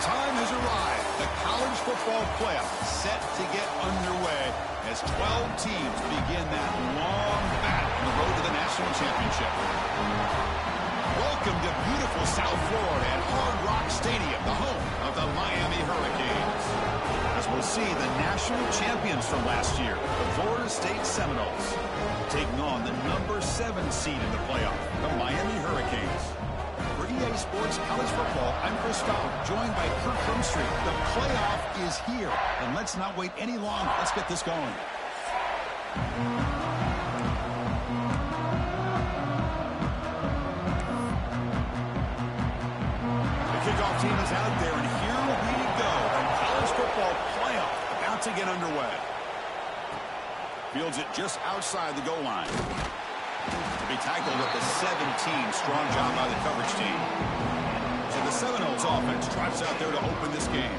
time has arrived. The college football playoff set to get underway as 12 teams begin that long battle on the road to the national championship. Welcome to beautiful South Florida at Hard Rock Stadium, the home of the Miami Hurricanes. As we'll see the national champions from last year, the Florida State Seminoles, taking on the number 7 seed in the playoff, the Miami Hurricanes. For EA Sports College Football, I'm Chris Fowler, joined by Kirk Krumstreet. The playoff is here, and let's not wait any longer. Let's get this going. The kickoff team is out there, and here we go. The college football playoff about to get underway. Fields it just outside the goal line. To be tackled at the 17. Strong job by the coverage team. So the Seminoles offense trots out there to open this game.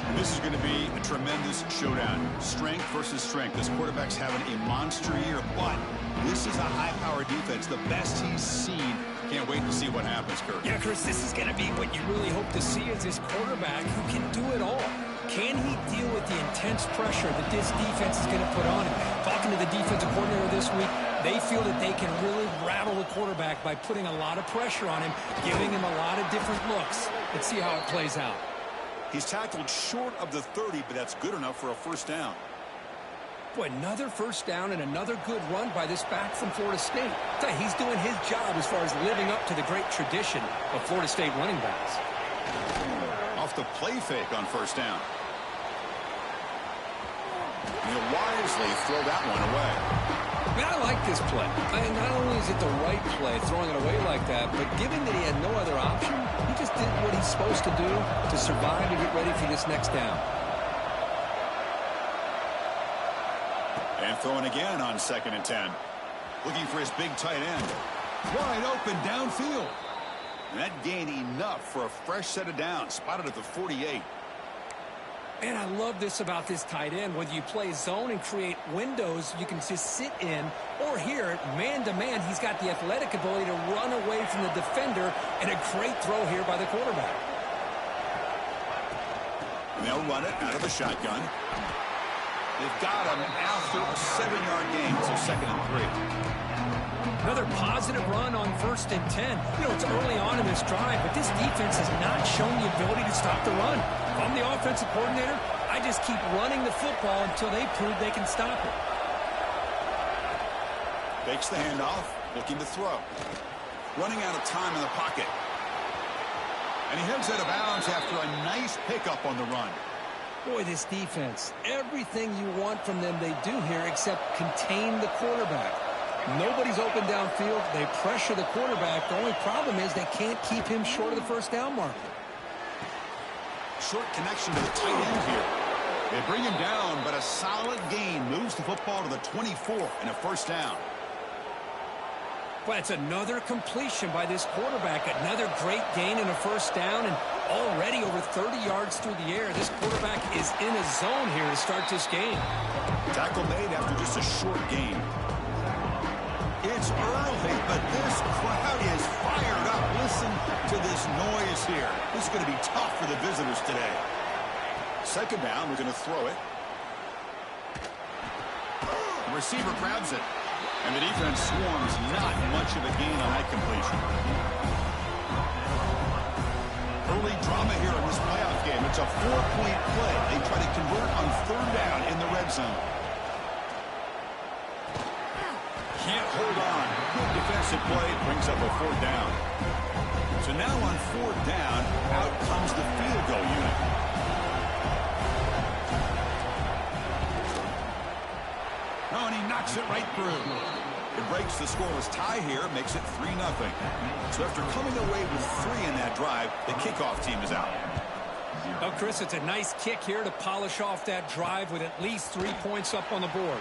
And this is going to be a tremendous showdown. Strength versus strength. This quarterback's having a monster year, but this is a high-powered defense, the best he's seen. Can't wait to see what happens, Kirk. Yeah, Chris, this is going to be what you really hope to see is this quarterback who can do it all. Can he deal with the intense pressure that this defense is going to put on him? Talking to the defensive coordinator this week, they feel that they can really rattle the quarterback by putting a lot of pressure on him, giving him a lot of different looks. Let's see how it plays out. He's tackled short of the 30, but that's good enough for a first down. Boy, another first down and another good run by this back from Florida State. He's doing his job as far as living up to the great tradition of Florida State running backs. Off the play fake on first down. He'll wisely throw that one away. Man, I like this play. Not only is it the right play, throwing it away like that, but given that he had no other option, he just did what he's supposed to do to survive and get ready for this next down. And throwing again on 2nd and 10. Looking for his big tight end. Wide open downfield. And that gained enough for a fresh set of downs. Spotted at the 48. And I love this about this tight end. Whether you play zone and create windows you can just sit in, or here, man-to-man, he's got the athletic ability to run away from the defender, and a great throw here by the quarterback. And they'll run it out of the shotgun. They've got him after a 7-yard gain, so 2nd and 3. Another positive run on 1st and 10. You know, it's early on in this drive, but this defense has not shown the ability to stop the run. If I'm the offensive coordinator, I just keep running the football until they prove they can stop it. Fakes the handoff, looking to throw. Running out of time in the pocket. And he heads out of bounds after a nice pickup on the run. Boy, this defense, everything you want from them they do here except contain the quarterback. Nobody's open downfield. They pressure the quarterback. The only problem is they can't keep him short of the first down marker. Short connection to the tight end here. They bring him down, but a solid gain moves the football to the 24 and a first down. Well, it's another completion by this quarterback. Another great gain and a first down, and already over 30 yards through the air. This quarterback is in a zone here to start this game. Tackle made after just a short gain. It's early, but this crowd is fired up. Listen to this noise here. This is going to be tough for the visitors today. 2nd down, we're going to throw it. The receiver grabs it. And the defense swarms. Not much of a gain on that completion. Early drama here in this playoff game. It's a 4-point play. They try to convert on 3rd down in the red zone. Can't hold on. Good defensive play. Brings up a 4th down. So now on 4th down, out comes the field goal unit. Oh, and he knocks it right through. It breaks the scoreless tie here, makes it 3-0. So after coming away with 3 in that drive, the kickoff team is out. Well, Chris, it's a nice kick here to polish off that drive with at least 3 points up on the board.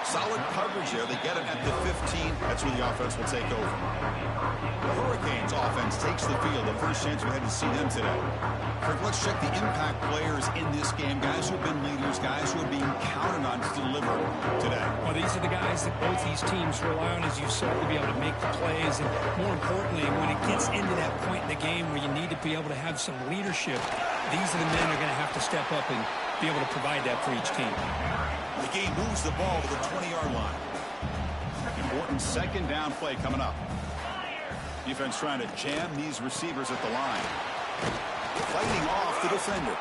Solid coverage there. They get him at the 15. That's where the offense will take over. The Hurricanes offense takes the field. The first chance we had to see them today. Kirk, let's check the impact players in this game. Guys who have been leaders, guys who are being counted on to deliver today. Well, these are the guys that both these teams rely on, as you said, to be able to make the plays. And more importantly, when it gets into that point in the game where you need to be able to have some leadership, these are the men who are going to have to step up and be able to provide that for each team. The game moves the ball to the 20-yard line. Important second down play coming up. Defense trying to jam these receivers at the line. Fighting off the defender.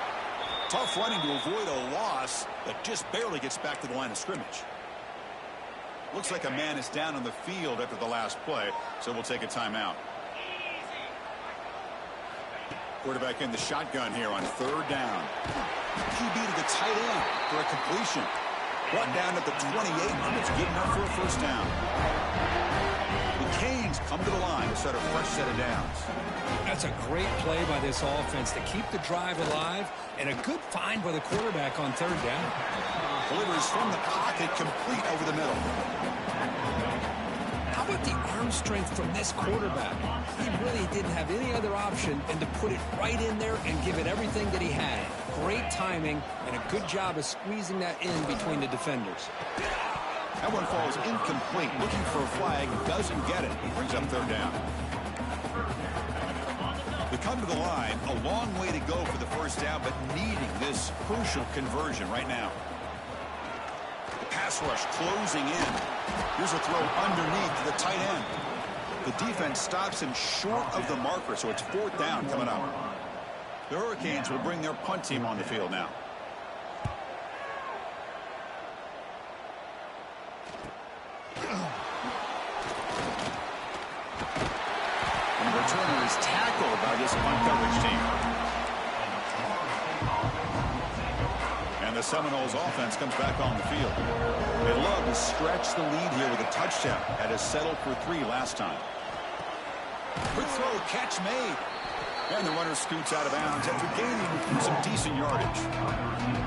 Tough running to avoid a loss, but just barely gets back to the line of scrimmage. Looks like a man is down on the field after the last play, so we'll take a timeout. Quarterback in the shotgun here on third down. QB to the tight end for a completion. Brought down at the 28, and it's good enough for a first down. The Canes come to the line to start a fresh set of downs. That's a great play by this offense to keep the drive alive, and a good find by the quarterback on third down. Delivers from the pocket, complete over the middle. How about the arm strength from this quarterback? He really didn't have any other option than to put it right in there and give it everything that he had. Great timing and a good job of squeezing that in between the defenders. That one falls incomplete. Looking for a flag, doesn't get it. Brings up third down. They come to the line, a long way to go for the first down, but needing this crucial conversion right now. The pass rush closing in. Here's a throw underneath to the tight end. The defense stops him short of the marker, so it's fourth down coming up. The Hurricanes will bring their punt team on the field now. And the returner is tackled by this punt coverage team. And the Seminoles offense comes back on the field. They love to stretch the lead here with a touchdown. Had us settled for 3 last time. Quick throw, catch made. And the runner scoots out of bounds after gaining some decent yardage.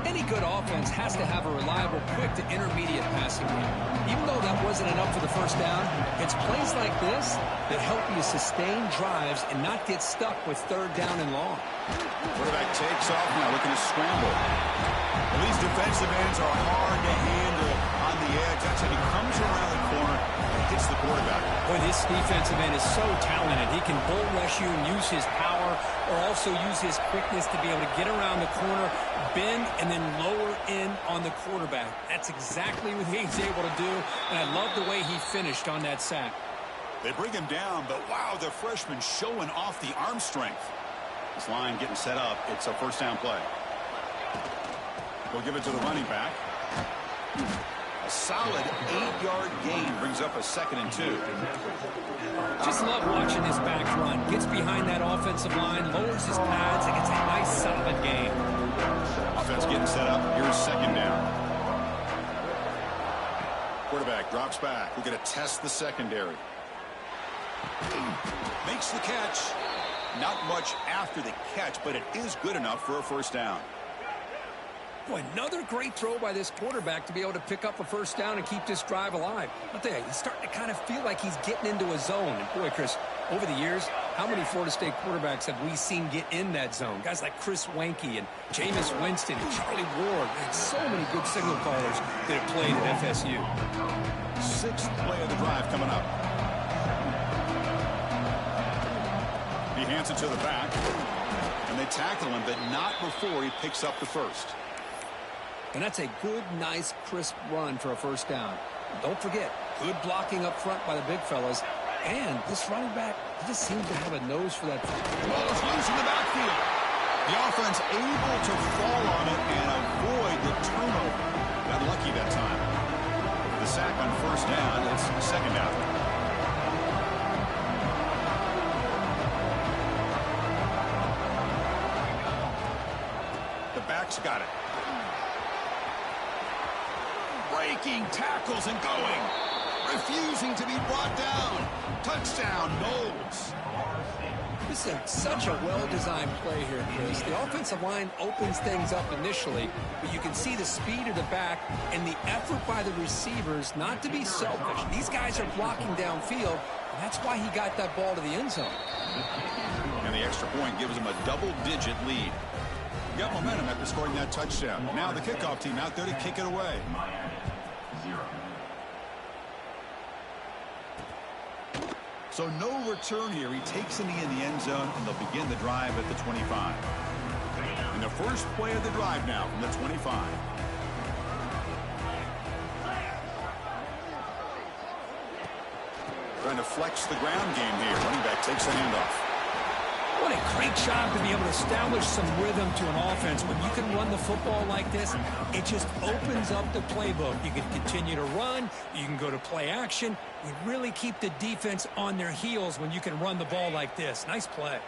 Any good offense has to have a reliable, quick to intermediate passing game. Even though that wasn't enough for the first down, it's plays like this that help you sustain drives and not get stuck with third down and long. Quarterback takes off now, looking to scramble. Well, these defensive ends are hard to handle on the edge. That's how he comes around the corner and hits the quarterback. Boy, this defensive end is so talented. He can bull rush you and use his power, or also use his quickness to be able to get around the corner, bend, and then lower in on the quarterback. That's exactly what he's able to do, and I love the way he finished on that sack. They bring him down, but wow, the freshman showing off the arm strength. This line getting set up. It's a first down play. We'll give it to the running back. A solid 8-yard gain brings up a 2nd and 2. Just love watching this back run. Gets behind that offensive line, lowers his pads, and gets a nice solid gain. Offense getting set up. Here's second down. Quarterback drops back. We're going to test the secondary. Makes the catch. Not much after the catch, but it is good enough for a first down. Boy, another great throw by this quarterback to be able to pick up a first down and keep this drive alive. I'll tell you, he's starting to kind of feel like he's getting into a zone. And boy, Chris, over the years, how many Florida State quarterbacks have we seen get in that zone? Guys like Chris Wanke and Jameis Winston and Charlie Ward. And so many good signal callers that have played at FSU. 6th play of the drive coming up. He hands it to the back. And they tackle him, but not before he picks up the first. And that's a good, nice, crisp run for a first down. Don't forget, good blocking up front by the big fellas. And this running back, he just seems to have a nose for that. The ball is loose in the backfield. The offense able to fall on it and avoid the turnover. Got lucky that time. The sack on first down, it's second down. The back's got it. Breaking tackles and going. Refusing to be brought down. Touchdown, Knowles. This is such a well-designed play here, Chris. The offensive line opens things up initially, but you can see the speed of the back and the effort by the receivers not to be selfish. These guys are blocking downfield, and that's why he got that ball to the end zone. And the extra point gives him a double-digit lead. Got momentum after scoring that touchdown. Now the kickoff team out there to kick it away. So no return here. He takes in the end zone, and they'll begin the drive at the 25. And the first play of the drive now from the 25. Trying to flex the ground game here. Running back takes the handoff. What a great job to be able to establish some rhythm to an offense. When you can run the football like this, it just opens up the playbook. You can continue to run. You can go to play action. You really keep the defense on their heels when you can run the ball like this. Nice play.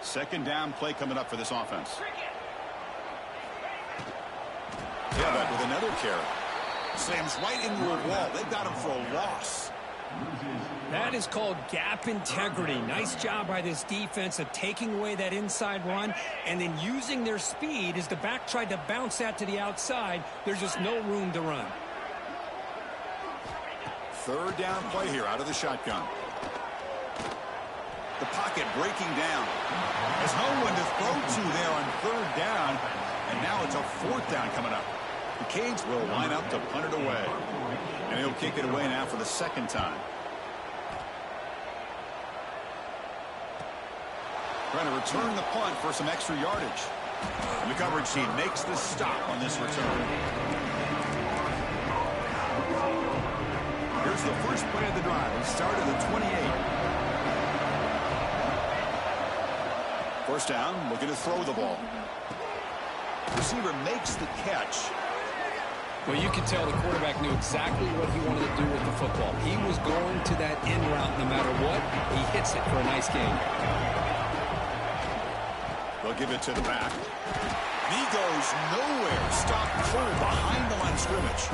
Second down play coming up for this offense. Yeah, but with another carry. Slams right into a wall. They've got him for a loss. That is called gap integrity. Nice job by this defense of taking away that inside run and then using their speed as the back tried to bounce that to the outside. There's just no room to run. Third down play here out of the shotgun. The pocket breaking down. There's no one to throw to there on third down. And now it's a fourth down coming up. The Canes will line up to punt it away. And he'll kick it away now for the second time. Trying to return the punt for some extra yardage. And the coverage team makes the stop on this return. Here's the first play of the drive. We start at the 28. First down, looking to throw the ball. Receiver makes the catch. Well, you can tell the quarterback knew exactly what he wanted to do with the football. He was going to that in route no matter what. He hits it for a nice gain. They'll give it to the back. And he goes nowhere. Stopped cold behind the line of scrimmage.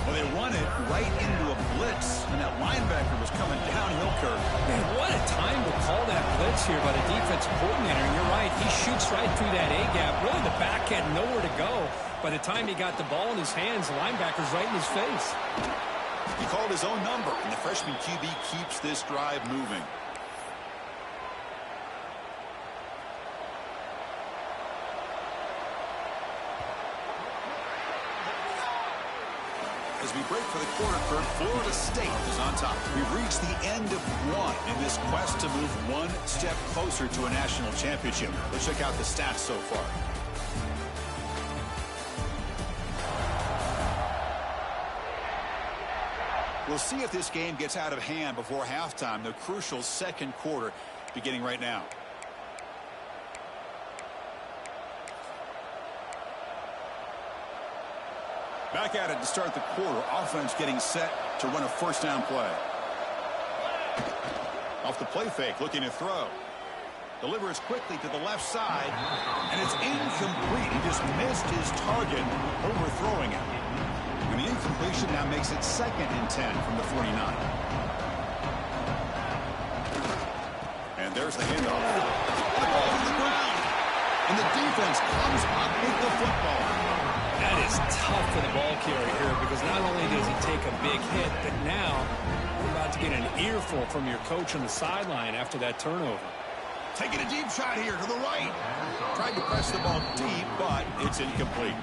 Well, they run it right into a blitz, and that linebacker was coming downhill, Kirk. Man, what a time to call that blitz here by the defensive coordinator. And you're right, he shoots right through that A-gap. Really, the back had nowhere to go. By the time he got the ball in his hands, the linebacker's right in his face. He called his own number, and the freshman QB keeps this drive moving. As we break for the quarter, Kirk, Florida State is on top. We've reached the end of one in this quest to move one step closer to a national championship. Let's check out the stats so far. We'll see if this game gets out of hand before halftime. The crucial second quarter beginning right now. Back at it to start the quarter. Offense getting set to run a first down play. Off the play fake, looking to throw. Delivers quickly to the left side, and it's incomplete. He just missed his target, overthrowing it. And the incompletion now makes it 2nd and 10 from the 49. And there's the handoff. The ball to the ground. And the defense comes up with the football. That is tough for the ball carrier here because not only does he take a big hit, but now you're about to get an earful from your coach on the sideline after that turnover. Taking a deep shot here to the right. Tried to press the ball deep, but it's incomplete.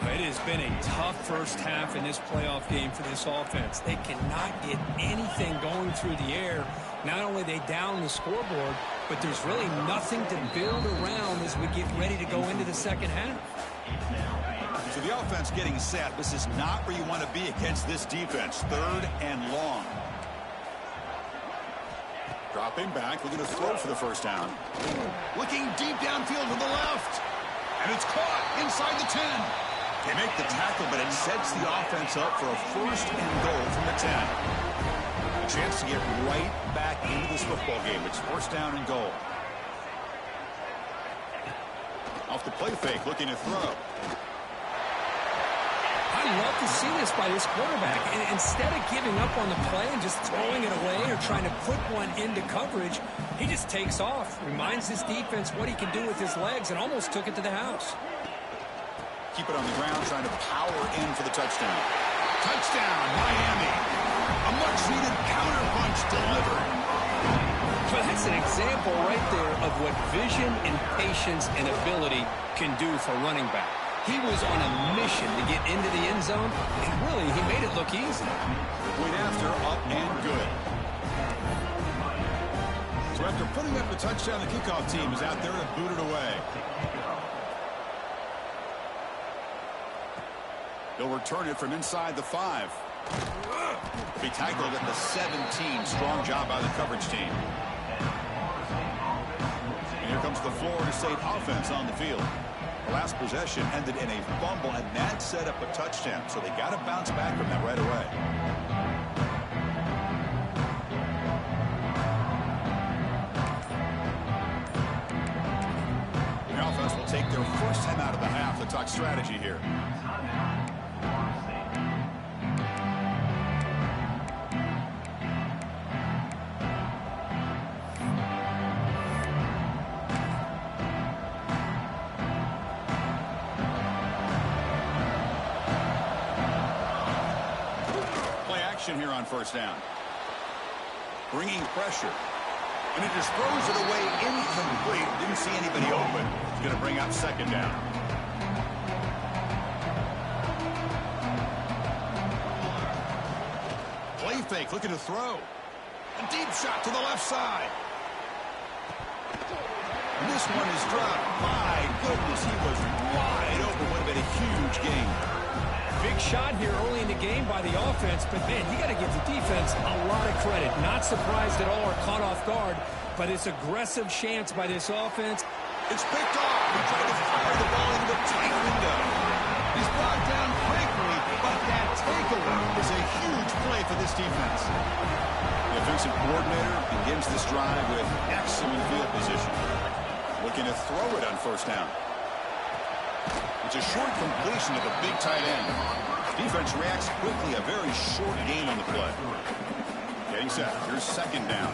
It has been a tough first half in this playoff game for this offense. They cannot get anything going through the air. Not only are they down the scoreboard, but there's really nothing to build around as we get ready to go into the second half. So the offense getting set. This is not where you want to be against this defense. 3rd and long. Dropping back, looking to throw for the first down. Looking deep downfield to the left. And it's caught inside the 10. They make the tackle, but it sets the offense up for a 1st and goal from the 10. A chance to get right back into this football game. It's 1st down and goal. Off the play fake, looking to throw. I love to see this by this quarterback. And instead of giving up on the play and just throwing it away or trying to put one into coverage, he just takes off. Reminds his defense what he can do with his legs and almost took it to the house. Keep it on the ground, trying to power in for the touchdown. Touchdown, Miami. A much-needed counterpunch delivered. Well, that's an example right there of what vision and patience and ability can do for running back. He was on a mission to get into the end zone, and really, he made it look easy. Point after, up and good. So after putting up a touchdown, the kickoff team is out there to boot it away. They'll return it from inside the 5. Be tackled at the 17. Strong job by the coverage team. And here comes the Florida State offense on the field. The last possession ended in a fumble, and that set up a touchdown. So they got to bounce back from that right away. The offense will take their first time out of the half to talk strategy here. Here on first down. Bringing pressure. And he just throws it away incomplete. Didn't see anybody open. He's going to bring up second down. Play fake, looking to throw. A deep shot to the left side. And this one is dropped. My goodness, he was wide open. Would have been a huge gain. Big shot here early in the game by the offense, but man, you got to give the defense a lot of credit. Not surprised at all or caught off guard, but it's aggressive chance by this offense. It's picked off. He tried to fire the ball into the tight window. He's brought down quickly, but that takeaway is a huge play for this defense. The offensive coordinator begins this drive with excellent field position. Looking to throw it on first down. It's a short completion to the big tight end. Defense reacts quickly, a very short gain on the play. Getting set. Here's second down.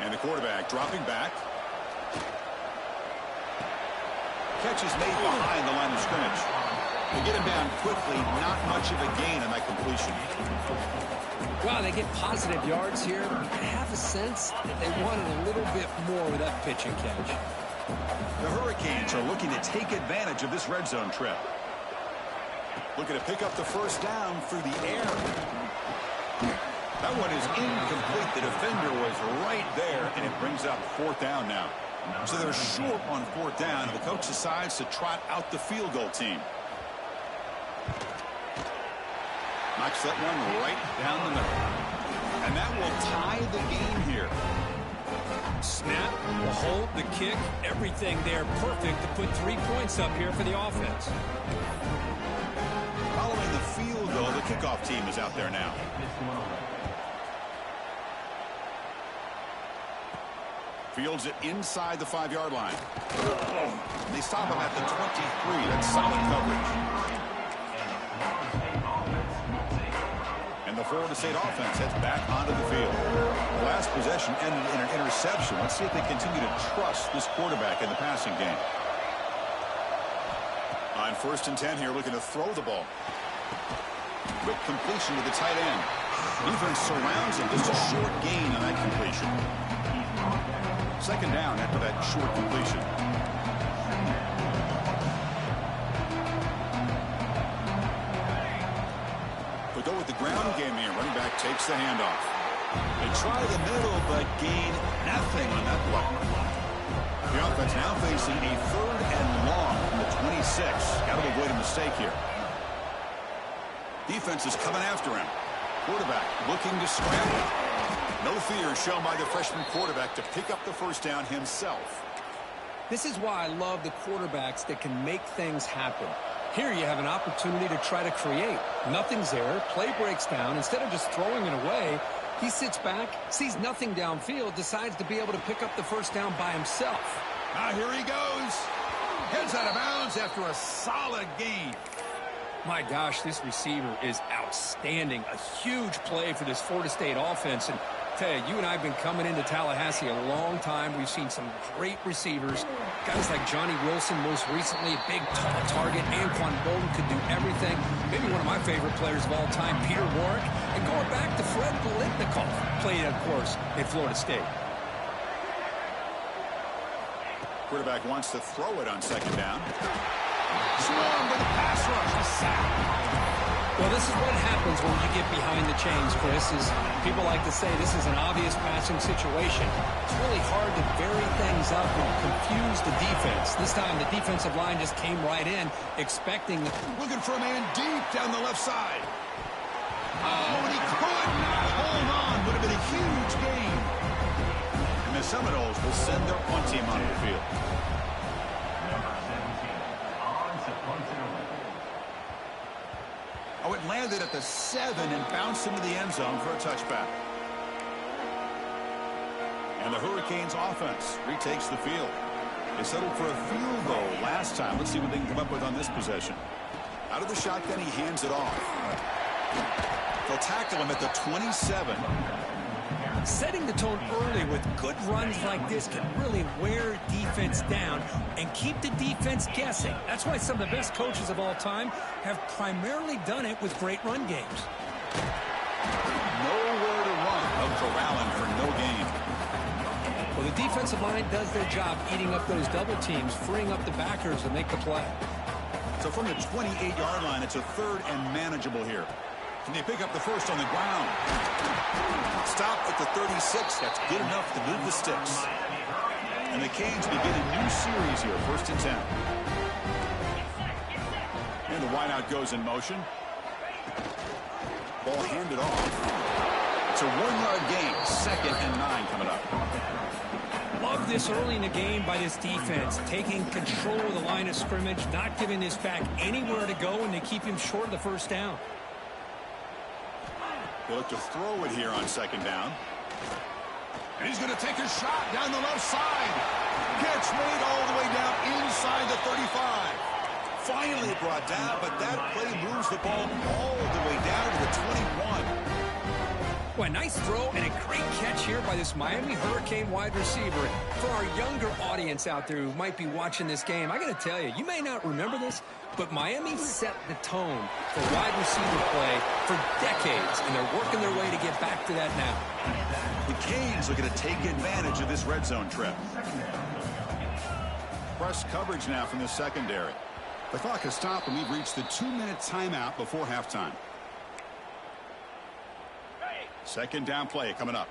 And the quarterback dropping back. Catch is made behind the line of scrimmage. They get him down quickly, not much of a gain on that completion. Wow, they get positive yards here. I have a sense that they wanted a little bit more with that pitch and catch. The Hurricanes are looking to take advantage of this red zone trip. Looking to pick up the first down through the air. That one is incomplete. The defender was right there, and it brings up fourth down now. So they're short on fourth down, and the coach decides to trot out the field goal team. Knocks that one right down the middle. And that will tie the game here. Snap, the hold, the kick, everything there perfect to put 3 points up here for the offense. Following the field goal, the kickoff team is out there now. Fields it inside the 5-yard line. They stop him at the 23. That's solid coverage. And the Florida State offense heads back onto the field. The last possession ended in an interception. Let's see if they continue to trust this quarterback in the passing game. On first and 10 here, looking to throw the ball. Quick completion to the tight end. Defense surrounds him. Just a short gain on that completion. Second down after that short completion. Go with the ground game here. Running back takes the handoff. They try the middle, but gain nothing on that play. The offense now facing a 3rd and long from the 26. Got to avoid a mistake here. Defense is coming after him. Quarterback looking to scramble. No fear shown by the freshman quarterback to pick up the first down himself. This is why I love the quarterbacks that can make things happen. Here you have an opportunity to try to create. Nothing's there. Play breaks down. Instead of just throwing it away, he sits back, sees nothing downfield, decides to be able to pick up the first down by himself. Now here he goes. Heads out of bounds after a solid gain. My gosh, this receiver is outstanding. A huge play for this Florida State offense. And tell you, you and I have been coming into Tallahassee a long time. We've seen some great receivers. Guys like Johnny Wilson, most recently, a big, tall target. Anquan Bolden could do everything. Maybe one of my favorite players of all time, Peter Warrick. And going back to Fred Biletnikoff, played, of course, at Florida State. Quarterback wants to throw it on second down. Swarmed with a pass rush. A sack. Well, this is what happens when you get behind the chains, Chris. Is people like to say this is an obvious passing situation. It's really hard to vary things up and confuse the defense. This time, the defensive line just came right in, expecting... Looking for a man deep down the left side. Oh, and he could not hold on. Would have been a huge gain. And the Seminoles will send their punt team onto the field. Oh, it landed at the 7 and bounced into the end zone for a touchback. And the Hurricanes offense retakes the field. They settled for a field goal last time. Let's see what they can come up with on this possession. Out of the shotgun, he hands it off. They'll tackle him at the 27. Setting the tone early with good runs like this can really wear defense down and keep the defense guessing. That's why some of the best coaches of all time have primarily done it with great run games. Nowhere to run. No corralling for no gain. Well, the defensive line does their job eating up those double teams, freeing up the backers to make the play. So from the 28-yard line, it's a 3rd and manageable here. Can they pick up the first on the ground? Stop at the 36. That's good enough to move the sticks. And the Canes begin a new series here, 1st and 10. And the wideout goes in motion. Ball handed off. It's a 1-yard gain. 2nd and 9 coming up. Love this early in the game by this defense, taking control of the line of scrimmage, not giving this back anywhere to go, and they keep him short of the first down. They look to throw it here on 2nd down. And he's going to take a shot down the left side. Catch made all the way down inside the 35. Finally brought down, but that play moves the ball all the way down to the 21. Well, a nice throw and a great catch here by this Miami Hurricane wide receiver. For our younger audience out there who might be watching this game, I got to tell you, you may not remember this, but Miami set the tone for wide receiver play for decades, and they're working their way to get back to that now. The Canes looking to take advantage of this red zone trip. Press coverage now from the secondary. The clock has stopped, and we've reached the 2-minute timeout before halftime. 2nd down play coming up.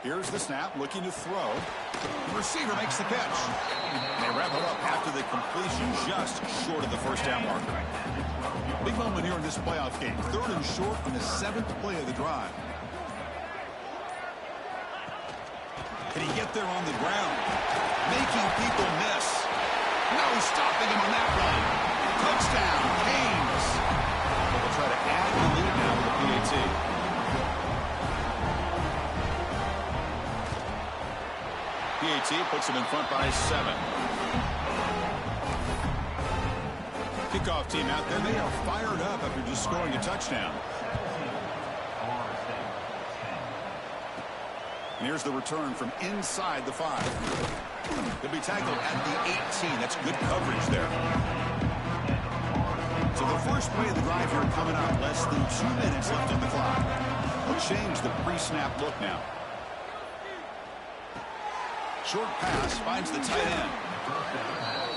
Here's the snap, looking to throw. The receiver makes the catch. And they wrap it up after the completion, just short of the first down marker. Big moment here in this playoff game. 3rd and short on the 7th play of the drive. Can he get there on the ground? Making people miss. No stopping him on that run. Touchdown, Canes. They'll try to add the lead now with the PAT. PAT puts him in front by 7. Kickoff team out there. They are fired up after just scoring a touchdown. And here's the return from inside the 5. He'll be tackled at the 18. That's good coverage there. So the first play of the drive here coming up. Less than 2 minutes left on the clock. We'll change the pre-snap look now. Short pass finds the tight end.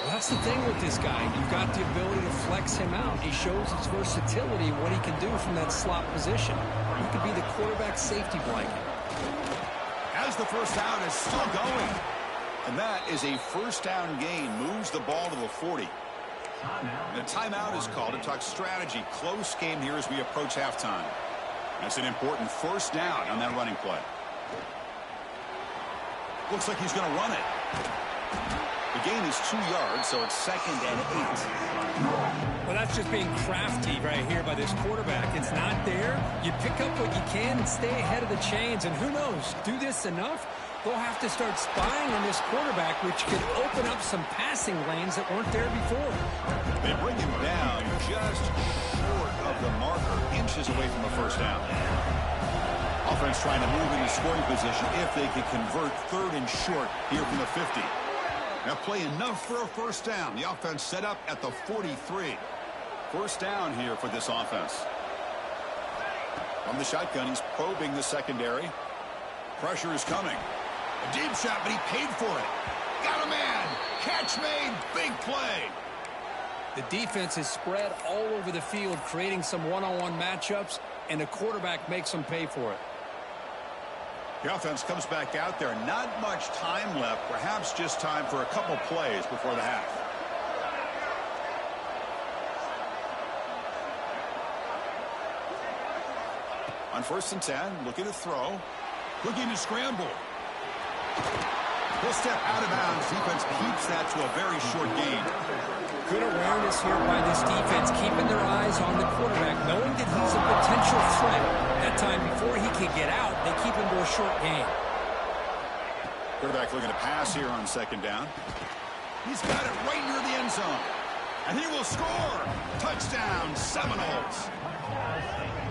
That's the thing with this guy. You've got the ability to flex him out. He shows his versatility, what he can do from that slot position. He could be the quarterback safety blanket. As the first down is still going. And that is a first down gain. Moves the ball to the 40. And a timeout is called to talk strategy. Close game here as we approach halftime. That's an important first down on that running play. Looks like he's going to run it. The gain is 2 yards, so it's 2nd and 8. Well, that's just being crafty right here by this quarterback. It's not there. You pick up what you can and stay ahead of the chains. And who knows, do this enough, they'll have to start spying on this quarterback, which could open up some passing lanes that weren't there before. They bring him down just short of the marker, inches away from the first down. Offense trying to move into scoring position if they can convert 3rd and short here from the 50. Now play enough for a first down. The offense set up at the 43. First down here for this offense. From the shotgun, he's probing the secondary. Pressure is coming. A deep shot, but he paid for it. Got a man. Catch made. Big play. The defense is spread all over the field, creating some one-on-one matchups, and the quarterback makes them pay for it. The offense comes back out there. Not much time left. Perhaps just time for a couple plays before the half. On 1st and 10, looking to throw. Looking to scramble. He'll step out of bounds. Defense keeps that to a very short gain. Good awareness here by this defense, keeping their eyes on the quarterback, knowing that he's a potential threat. That time before he can get out, they keep him to a short gain. Quarterback looking to pass here on 2nd down. He's got it right near the end zone. And he will score. Touchdown, Seminoles.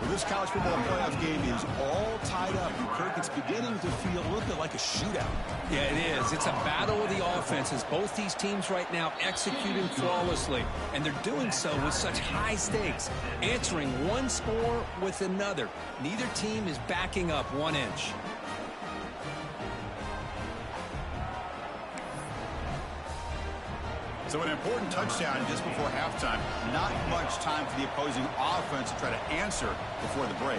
Well, this college football playoff game is all tied up. And Kirk, it's beginning to feel a little bit like a shootout. Yeah, it is. It's a battle of the offenses. Both these teams right now executing flawlessly. And they're doing so with such high stakes. Answering one score with another. Neither team is backing up 1 inch. So an important touchdown just before halftime. Not much time for the opposing offense to try to answer before the break.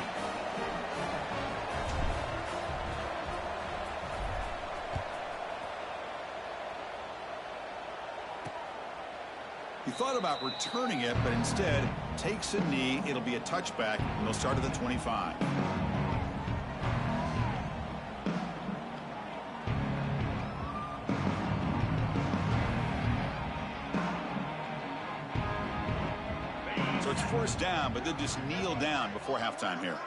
He thought about returning it, but instead takes a knee. It'll be a touchback, and they'll start at the 25. So it's 1st down, but they'll just kneel down before halftime here.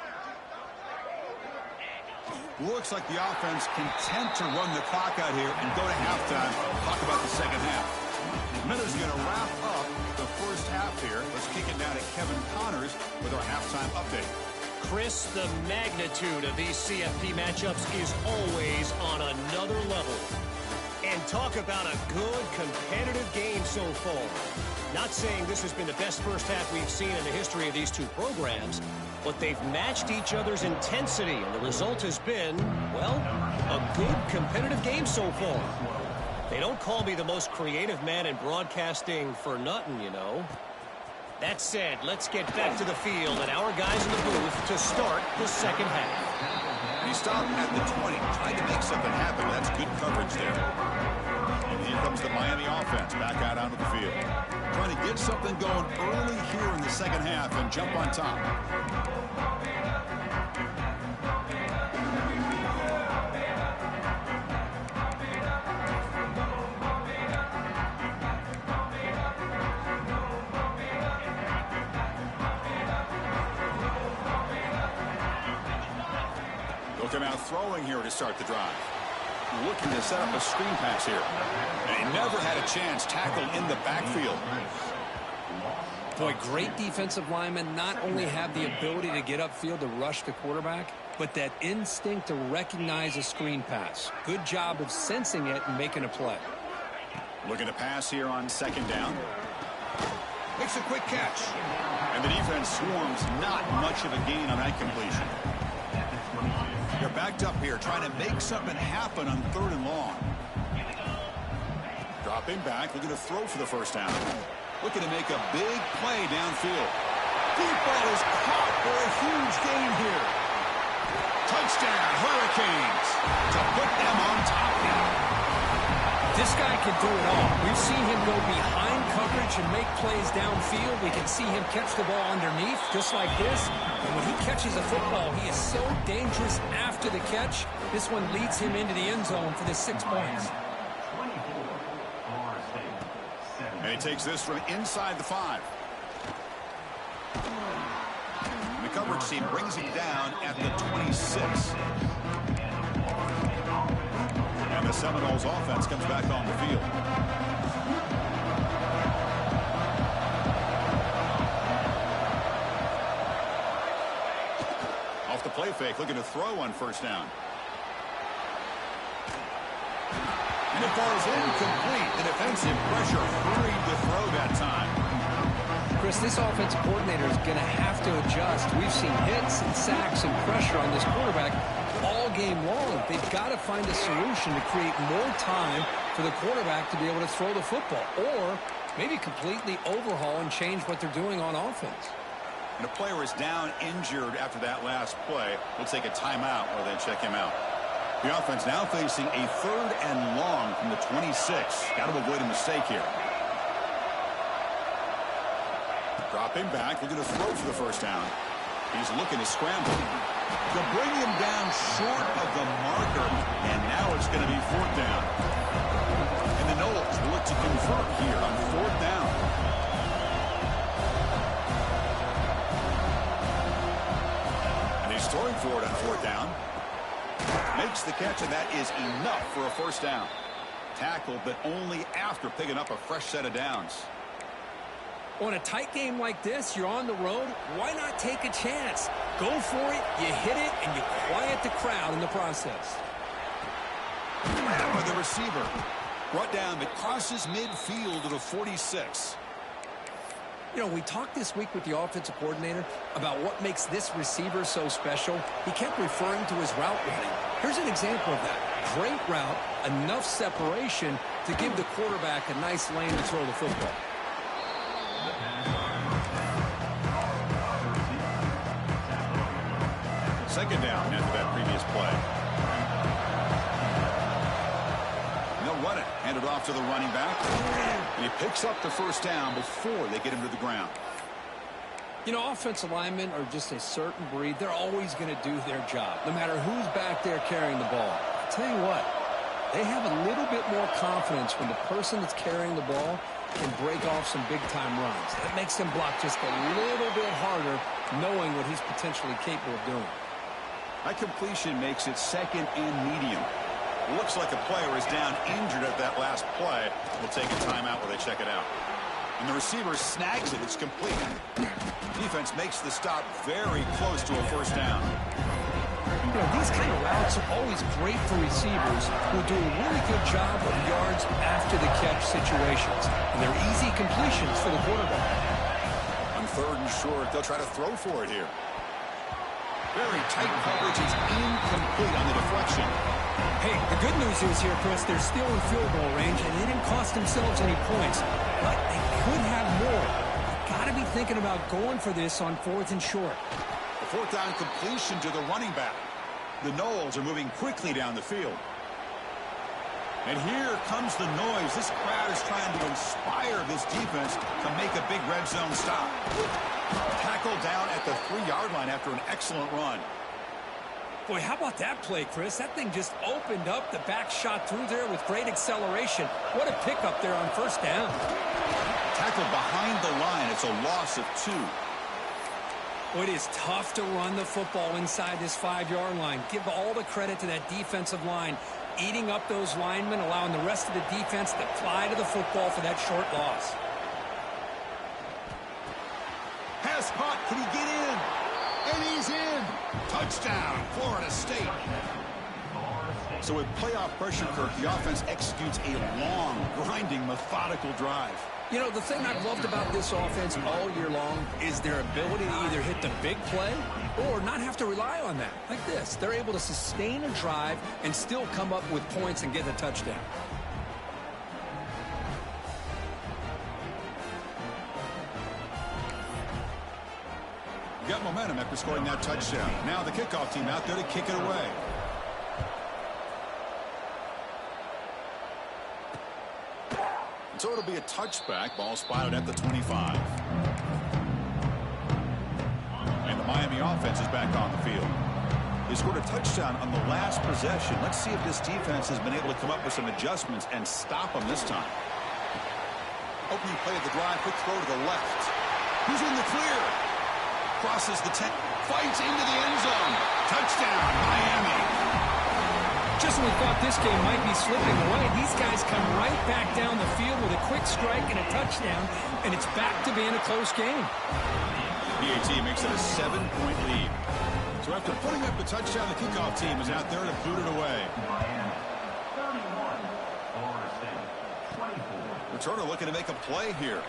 Looks like the offense content to run the clock out here and go to halftime. Talk about the 2nd half. Miller's going to wrap up the 1st half here. Let's kick it down to Kevin Connors with our halftime update. Chris, the magnitude of these CFP matchups is always on another level. And talk about a good competitive game so far. Not saying this has been the best 1st half we've seen in the history of these two programs, but they've matched each other's intensity, and the result has been, well, a good competitive game so far. They don't call me the most creative man in broadcasting for nothing, you know. That said, let's get back to the field and our guys in the booth to start the 2nd half. And he stopped at the 20, trying to make something happen. That's good coverage there. And here comes the Miami offense back out onto the field. Trying to get something going early here in the 2nd half and jump on top. Looking out throwing here to start the drive. Looking to set up a screen pass here. And he never had a chance tackled in the backfield. Boy, great defensive linemen not only have the ability to get upfield to rush the quarterback, but that instinct to recognize a screen pass. Good job of sensing it and making a play. Looking to pass here on 2nd down. Makes a quick catch. And the defense swarms. Not much of a gain on that completion. They're backed up here, trying to make something happen on 3rd and long. Dropping back, looking to throw for the 1st down. Looking to make a big play downfield. Deep ball is caught for a huge gain here. Touchdown, Hurricanes, to put them on top now. This guy can do it all. We've seen him go behind coverage and make plays downfield. We can see him catch the ball underneath, just like this. And when he catches a football, he is so dangerous after the catch. This one leads him into the end zone for the 6 points. And he takes this from inside the 5. And the coverage team brings him down at the 26. And the Seminoles offense comes back on the field. Off the play fake, looking to throw on 1st down. And it falls incomplete. The defensive pressure hurried the throw that time. Chris, this offensive coordinator is going to have to adjust. We've seen hits and sacks and pressure on this quarterback all game long. They've got to find a solution to create more time for the quarterback to be able to throw the football, or maybe completely overhaul and change what they're doing on offense. And a player is down injured after that last play. We'll take a timeout while they check him out. The offense now facing a 3rd and long from the 26. Got to avoid a mistake here. Dropping back, looking to throw for the first down. He's looking to scramble. They'll bring him down short of the marker, and now it's going to be 4th down. And the Noles will look to convert here on 4th down. And he's throwing for it on 4th down. Makes the catch, and that is enough for a first down. Tackled, but only after picking up a fresh set of downs. On a tight game like this, you're on the road, why not take a chance? Go for it, you hit it, and you quiet the crowd in the process. With the receiver. Brought down, but crosses midfield to the 46. You know, we talked this week with the offensive coordinator about what makes this receiver so special. He kept referring to his route running. Here's an example of that. Great route, enough separation to give the quarterback a nice lane to throw the football. Second down after that previous play. And they'll run it. Hand it off to the running back. And he picks up the first down before they get him to the ground. You know, offensive linemen are just a certain breed. They're always going to do their job, no matter who's back there carrying the ball. I'll tell you what, they have a little bit more confidence when the person that's carrying the ball can break off some big-time runs. That makes them block just a little bit harder, knowing what he's potentially capable of doing. That completion makes it 2nd and medium. Looks like a player is down injured at that last play. We'll take a timeout while they check it out. And the receiver snags it. It's complete. Defense makes the stop very close to a first down. You know, these kind of routes are always great for receivers who do a really good job of yards after the catch situations. And they're easy completions for the quarterback. On 3rd and short, they'll try to throw for it here. Very tight coverage. It's incomplete on the deflection. Hey, the good news is here, Chris, they're still in field goal range, and they didn't cost themselves any points. But they could have more. Got to be thinking about going for this on 4th and short. The 4th down completion to the running back. The Noles are moving quickly down the field. And here comes the noise. This crowd is trying to inspire this defense to make a big red zone stop. Tackled down at the 3-yard line after an excellent run. Boy, how about that play, Chris? That thing just opened up. The back shot through there with great acceleration. What a pickup there on 1st down. Tackled behind the line. It's a loss of 2. Well, it is tough to run the football inside this 5-yard line. Give all the credit to that defensive line, eating up those linemen, allowing the rest of the defense to fly to the football for that short loss. Pass caught. Can he get in? And he's in. Touchdown, Florida State. So with playoff pressure, Kirk, the offense executes a long, grinding, methodical drive. You know, the thing I've loved about this offense all year long is their ability to either hit the big play or not have to rely on that. Like this, they're able to sustain a drive and still come up with points and get a touchdown. Got momentum after scoring that touchdown. Now the kickoff team out there to kick it away. So it'll be a touchback. Ball spotted at the 25. And the Miami offense is back on the field. They scored a touchdown on the last possession. Let's see if this defense has been able to come up with some adjustments and stop them this time. Opening play of the drive. Quick throw to the left. Who's in the clear? Crosses the 10. Fights into the end zone. Touchdown, Miami. Just when we thought this game might be slipping away, these guys come right back down the field with a quick strike and a touchdown, and it's back to being a close game. BAT makes it a 7-point lead. So after putting up the touchdown, the kickoff team is out there to boot it away. Returner looking to make a play here.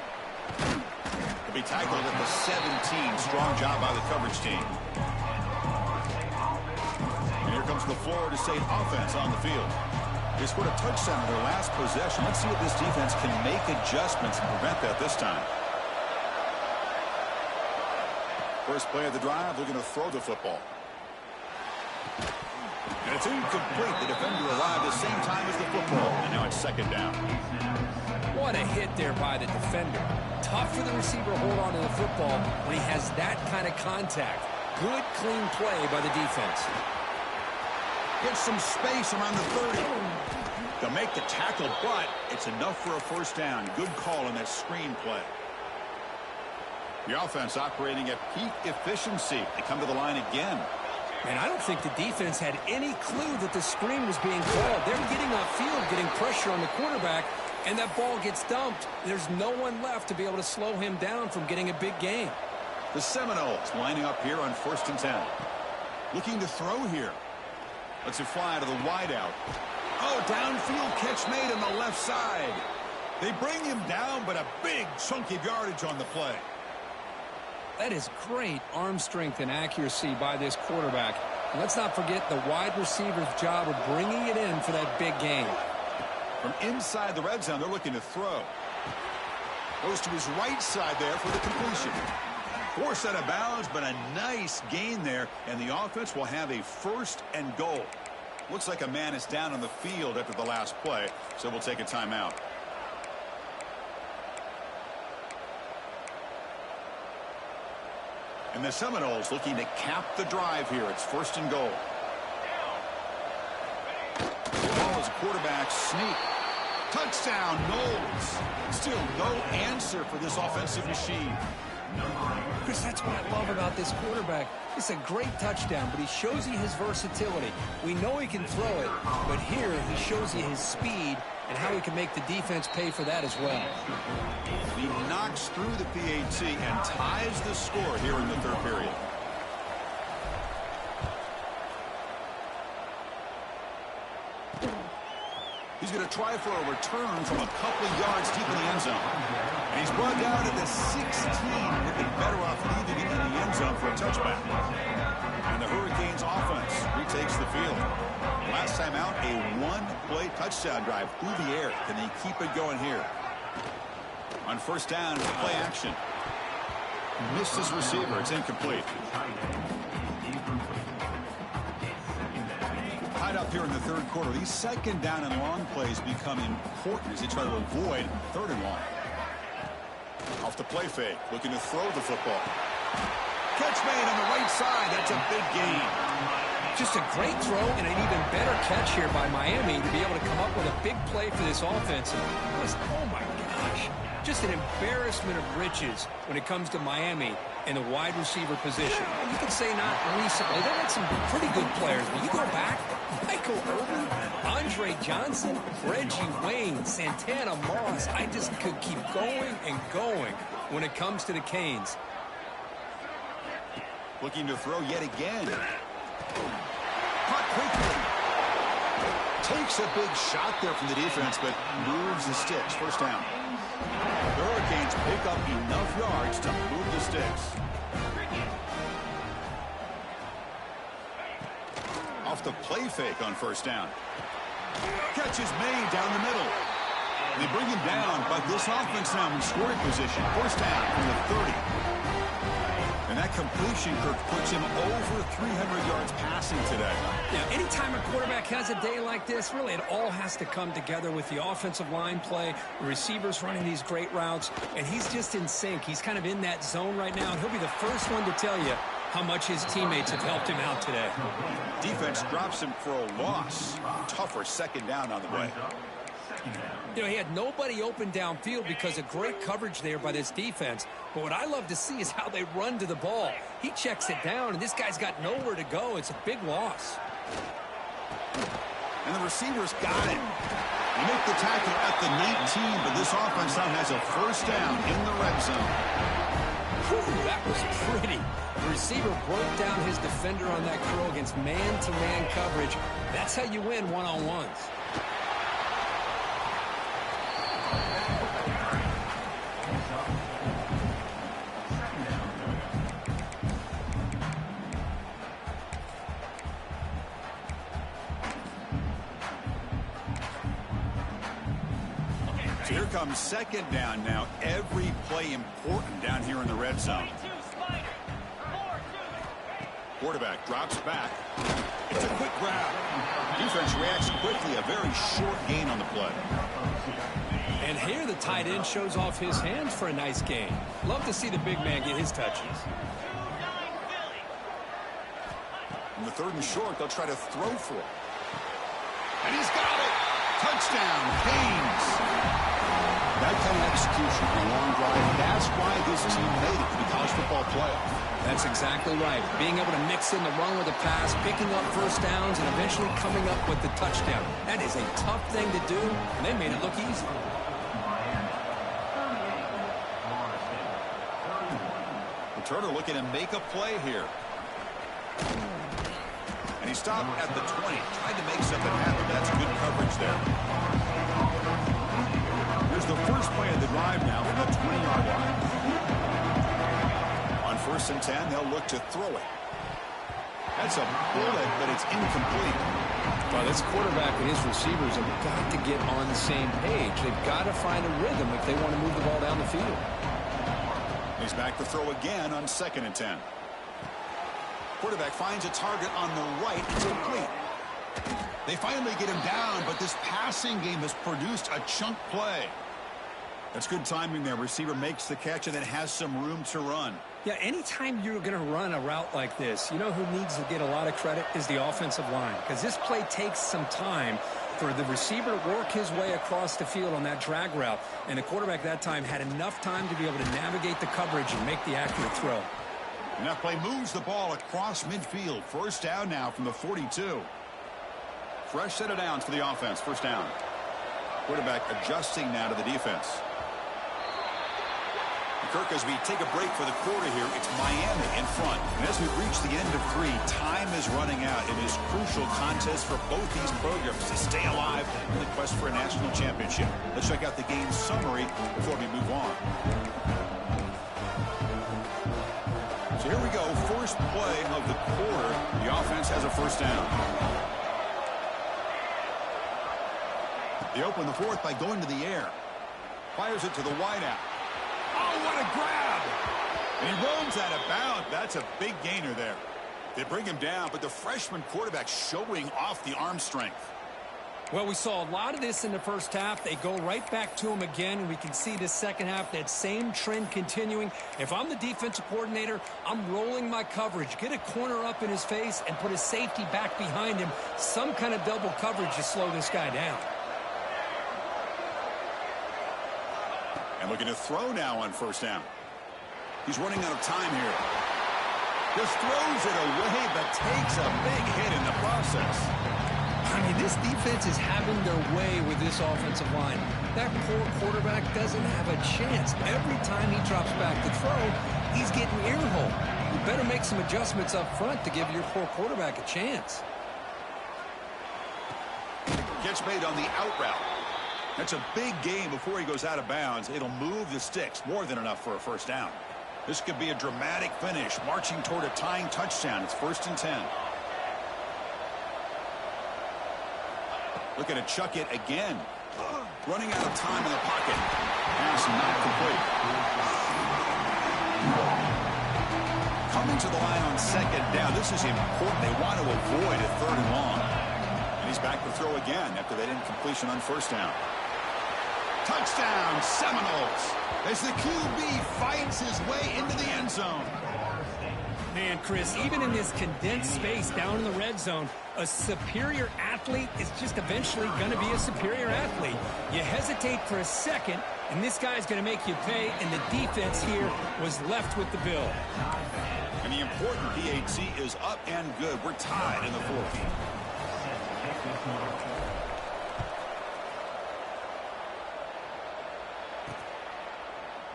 He'll be tackled at the 17. Strong job by the coverage team. And here comes the Florida State offense on the field. They scored a touchdown in their last possession. Let's see if this defense can make adjustments and prevent that this time. First play of the drive, looking to throw the football. And it's incomplete. The defender arrived at the same time as the football. And now it's second down. What a hit there by the defender. Tough for the receiver to hold on to the football when he has that kind of contact. Good, clean play by the defense. Gets some space around the 30. To make the tackle, but it's enough for a first down. Good call on that screen play. The offense operating at peak efficiency. They come to the line again. And I don't think the defense had any clue that the screen was being called. They're getting upfield, getting pressure on the quarterback, and that ball gets dumped. There's no one left to be able to slow him down from getting a big gain. The Seminoles lining up here on 1st and 10. Looking to throw here. Lets it fly to the wideout. Oh, downfield catch made on the left side. They bring him down, but a big chunk of yardage on the play. That is great arm strength and accuracy by this quarterback. And let's not forget the wide receiver's job of bringing it in for that big gain. From inside the red zone, they're looking to throw. Goes to his right side there for the completion. Forced out of bounds, but a nice gain there, and the offense will have a 1st and goal. Looks like a man is down on the field after the last play, so we'll take a timeout. And the Seminoles looking to cap the drive here. It's 1st and goal. The ball is a quarterback sneak. Touchdown, Knowles. Still no answer for this offensive machine. Chris, that's what I love about this quarterback. It's a great touchdown, but he shows you his versatility. We know he can throw it, but here he shows you his speed and how he can make the defense pay for that as well. He knocks through the PAT and ties the score here in the 3rd period. He's going to try for a return from a couple of yards deep in the end zone. And he's brought down to the 16. Would be better off leaving it in the end zone for a touchback. And the Hurricanes offense retakes the field. Last time out, a 1-play touchdown drive through the air. Can they keep it going here? On 1st down, play action. Missed his receiver. It's incomplete. Tied up here in the 3rd quarter. These 2nd down and long plays become important as they try to avoid 3rd and long. Off the play fake, looking to throw the football. Catch made on the right side. That's a big gain. Just a great throw and an even better catch here by Miami to be able to come up with a big play for this offense. Oh my gosh, just an embarrassment of riches when it comes to Miami in the wide receiver position. You could say not recently. They had some pretty good players, but you go back, Michael Irvin, Andre Johnson, Reggie Wayne, Santana Moss. I just could keep going and going when it comes to the Canes. Looking to throw yet again. Caught quickly. Takes a big shot there from the defense, but moves the sticks. 1st down. The Hurricanes pick up enough yards to move the sticks. Off the play fake on 1st down. Catch is made down the middle. They bring him down, but this offense now in scoring position. 1st down from the 30. And that completion, Kirk, puts him over 300 yards passing today. Yeah, anytime a quarterback has a day like this, really it all has to come together with the offensive line play, the receivers running these great routes, and he's just in sync. He's kind of in that zone right now, and he'll be the first one to tell you how much his teammates have helped him out today. Defense drops him for a loss. Tougher 2nd down on the way. You know, he had nobody open downfield because of great coverage there by this defense. But what I love to see is how they run to the ball. He checks it down, and this guy's got nowhere to go. It's a big loss. And the receivers got it. They make the tackle at the 19, but this offense now has a 1st down in the red zone. Whew, that was pretty. The receiver broke down his defender on that curl against man-to-man coverage. That's how you win one-on-ones. comes second down now. Every play important down here in the red zone. Quarterback drops back. It's a quick grab. Defense reacts quickly. A very short gain on the play. And here the tight end shows off his hands for a nice gain. Love to see the big man get his touches. In the 3rd and short, they'll try to throw for it. And he's got it. Touchdown, Haynes. That kind of execution on a long drive, that's why this team made it to the college football playoff. That's exactly right. Being able to mix in the run with the pass, picking up first downs, and eventually coming up with the touchdown. That is a tough thing to do, and they made it look easy. Returner looking to make a play here. And he stopped at the 20. Tried to make something happen. That's good coverage there. Here's the first play of the drive now from the 20-yard line. On 1st and 10, they'll look to throw it. That's a bullet, but it's incomplete. Well, this quarterback and his receivers have got to get on the same page. They've got to find a rhythm if they want to move the ball down the field. He's back to throw again on 2nd and 10. Quarterback finds a target on the right. It's complete. They finally get him down, but this passing game has produced a chunk play. That's good timing there. Receiver makes the catch and then has some room to run. Yeah, anytime you're going to run a route like this, you know who needs to get a lot of credit is the offensive line. Because this play takes some time for the receiver to work his way across the field on that drag route. And the quarterback that time had enough time to be able to navigate the coverage and make the accurate throw. And that play moves the ball across midfield. 1st down now from the 42. Fresh set of downs for the offense. 1st down. Quarterback adjusting now to the defense. Kirk, as we take a break for the quarter here, it's Miami in front. And as we reach the end of 3, time is running out. It is crucial contest for both these programs to stay alive in the quest for a national championship. Let's check out the game summary before we move on. So here we go. First play of the quarter. The offense has a 1st down. They open the 4th by going to the air. Fires it to the wideout. Oh, what a grab! And he runs out of bounds. That's a big gainer there. They bring him down, but the freshman quarterback showing off the arm strength. Well, we saw a lot of this in the 1st half. They go right back to him again, and we can see the 2nd half, that same trend continuing. If I'm the defensive coordinator, I'm rolling my coverage. Get a corner up in his face and put his safety back behind him. Some kind of double coverage to slow this guy down. And looking to throw now on 1st down. He's running out of time here. Just throws it away, but takes a big hit in the process. I mean, this defense is having their way with this offensive line. That poor quarterback doesn't have a chance. Every time he drops back to throw, he's getting ear-hole. You better make some adjustments up front to give your poor quarterback a chance. Gets made on the out route. That's a big gain before he goes out of bounds. It'll move the sticks, more than enough for a 1st down. This could be a dramatic finish, marching toward a tying touchdown. It's 1st and 10. Looking to chuck it again. Running out of time in the pocket. Pass not complete. Coming to the line on 2nd down. This is important. They want to avoid a 3rd and long. And he's back to throw again after that incompletion on 1st down. Touchdown, Seminoles, as the QB fights his way into the end zone. Man, Chris, even in this condensed space down in the red zone, a superior athlete is just eventually going to be a superior athlete. You hesitate for a second, and this guy's going to make you pay, and the defense here was left with the bill. And the important PAT is up and good. We're tied in the 4th.